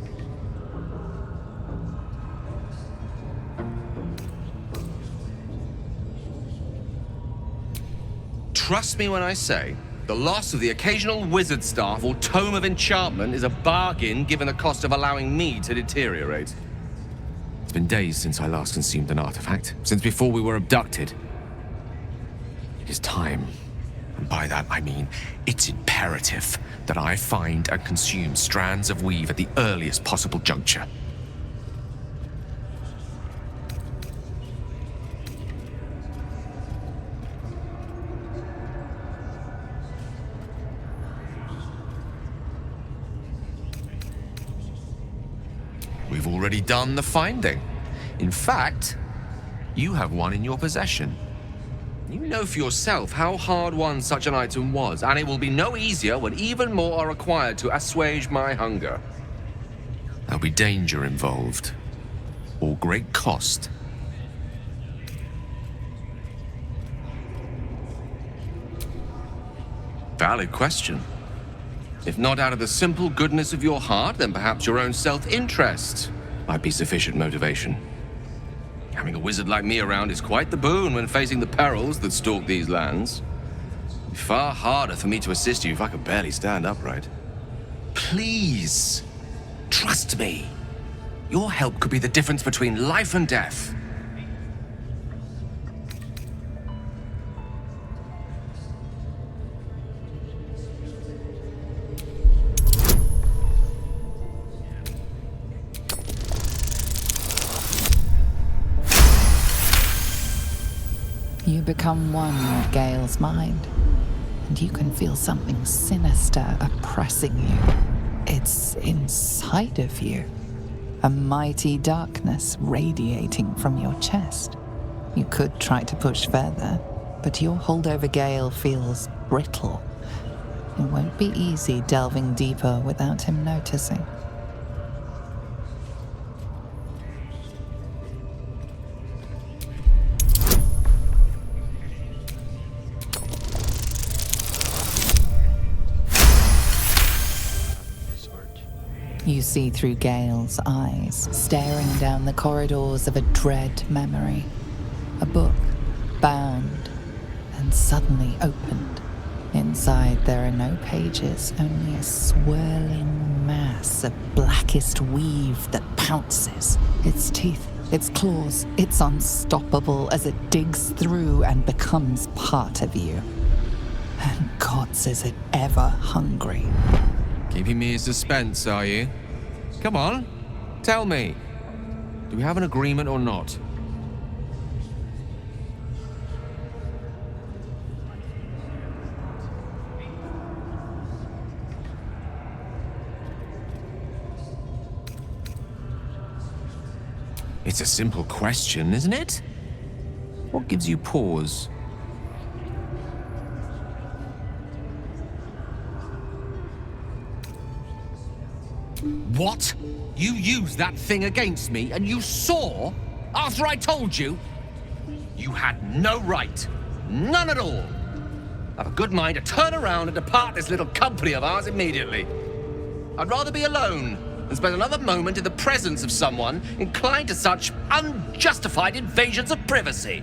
Trust me when I say, the loss of the occasional wizard staff or tome of enchantment is a bargain given the cost of allowing me to deteriorate. It's been days since I last consumed an artifact, since before we were abducted. It is time, and by that I mean it's imperative that I find and consume strands of weave at the earliest possible juncture. We've already done the finding. In fact, you have one in your possession. You know for yourself how hard-won such an item was, and it will be no easier when even more are required to assuage my hunger. There'll be danger involved, or great cost. Valid question. If not out of the simple goodness of your heart, then perhaps your own self-interest might be sufficient motivation. Having a wizard like me around is quite the boon when facing the perils that stalk these lands. It'd be far harder for me to assist you if I could barely stand upright. Please, trust me. Your help could be the difference between life and death. You become one with Gale's mind, and you can feel something sinister oppressing you. It's inside of you, a mighty darkness radiating from your chest. You could try to push further, but your hold over Gale feels brittle. It won't be easy delving deeper without him noticing. You see through Gale's eyes, staring down the corridors of a dread memory. bound, and suddenly opened. Inside, there are no pages, only a swirling mass of blackest weave that pounces. Its teeth, its claws, it's unstoppable as it digs through and becomes part of you. And gods, is it ever hungry. Keeping me in suspense, are you? Come on, tell me. Do we have an agreement or not? It's a simple question, isn't it? What gives you pause? What? You used that thing against me, and you saw after I told you? You had no right. None at all. I've a good mind to turn around and depart this little company of ours immediately. I'd rather be alone than spend another moment in the presence of someone inclined to such unjustified invasions of privacy.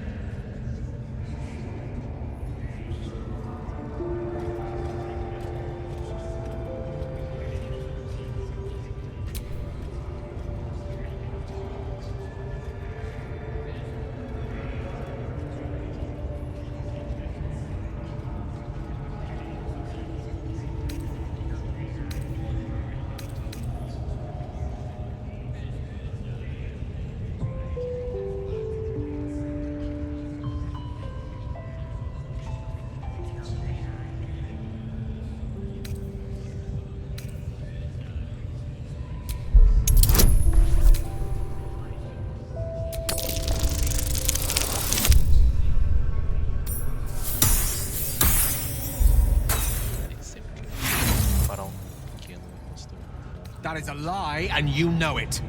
That is a lie, and you know it.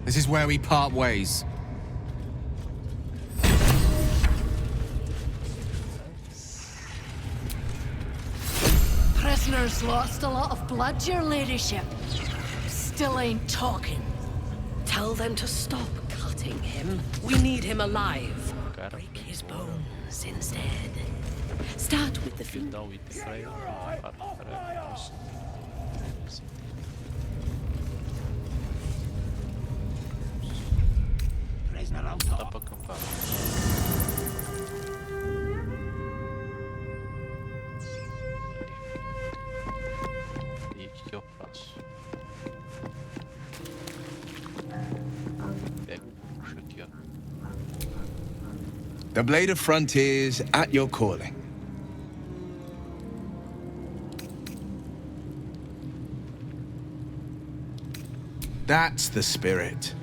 This is where we part ways. Prisoners lost a lot of blood, your ladyship. Still ain't talking. Tell them to stop cutting him. We need him alive. Break his bones instead. Start with the feet. Dá pra acampar. E o que eu faço? Pego e puxo aqui, ó. The Blade of Frontiers at your calling. That's the spirit.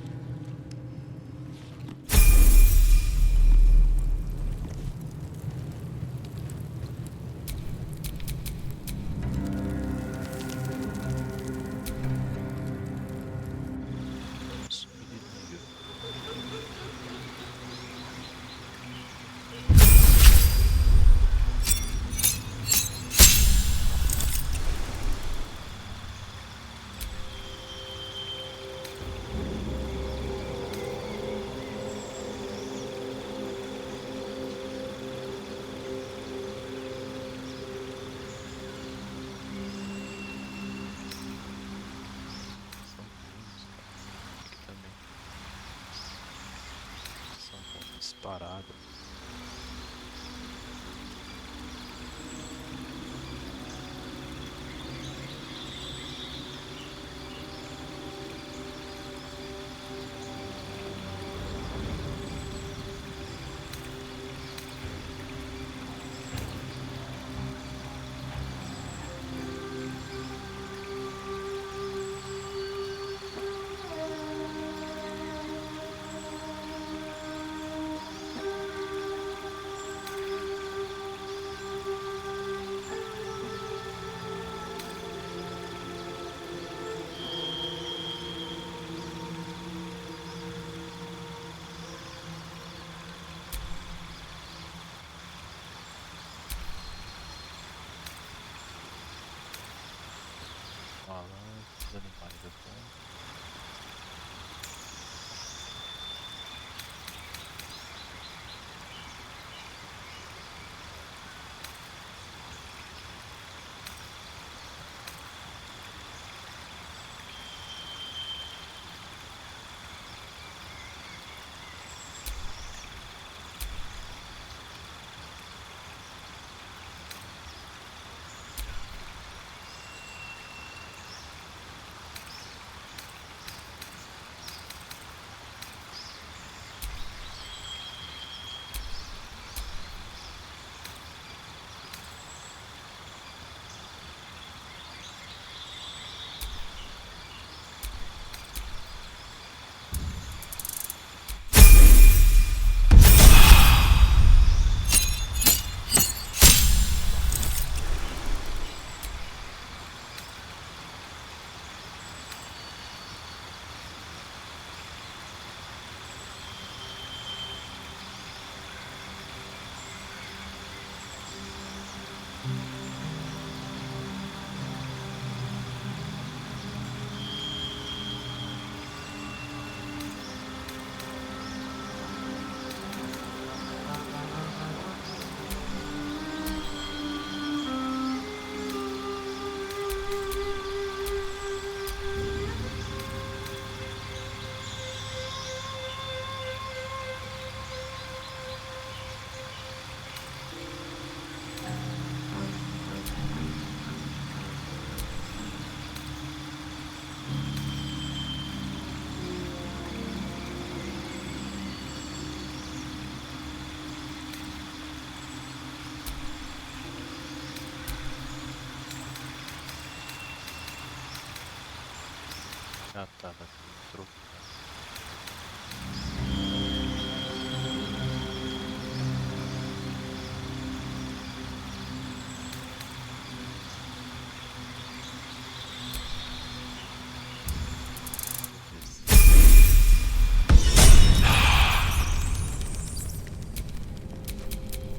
Parado. Ah, tá, vai ser troco.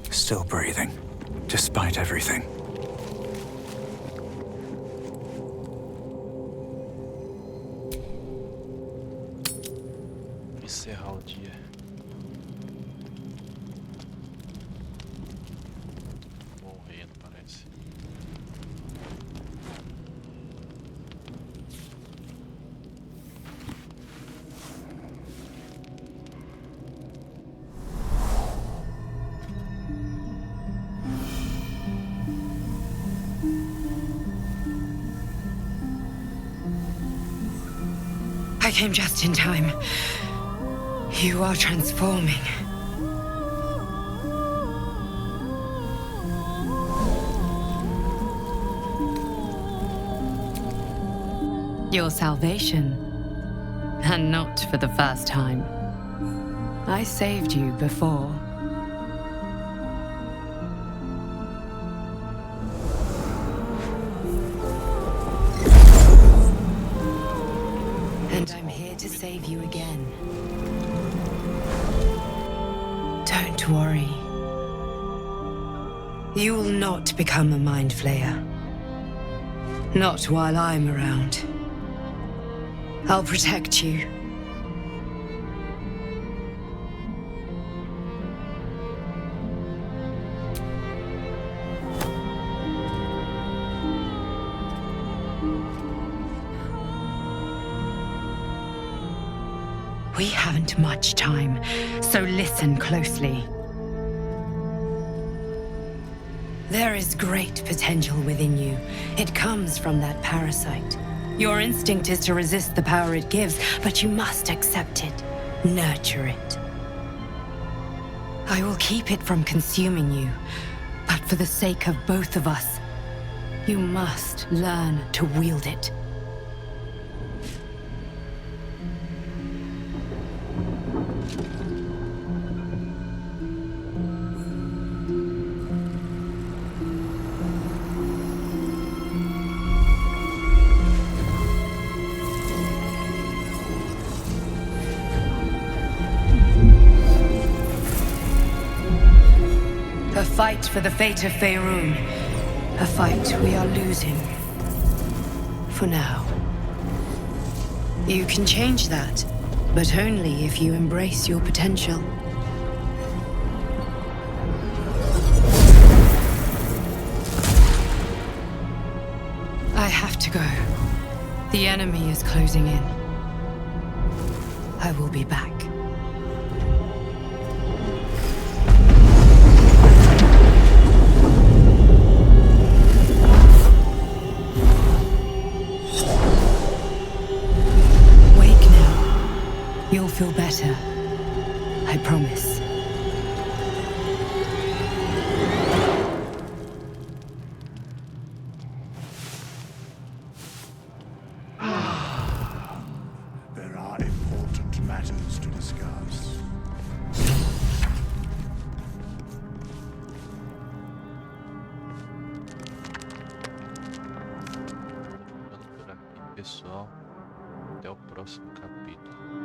Still breathing, despite everything. Encerrar o dia. Morrendo, parece. I came just in time. You are transforming. Your salvation. And not for the first time. I saved you before. And I'm here to save you again. Don't worry. You will not become a mind flayer. Not while I'm around. I'll protect you. We haven't much time, so listen closely. There is great potential within you. It comes from that parasite. Your instinct is to resist the power it gives, but you must accept it, nurture it. I will keep it from consuming you, but for the sake of both of us, you must learn to wield it. A fight for the fate of Faerun. A fight we are losing. For now. You can change that, but only if you embrace your potential. I have to go. The enemy is closing in. I will be back. You'll feel better. I promise. There are important matters to discuss. Ficando por aqui, pessoal. Até o próximo capítulo.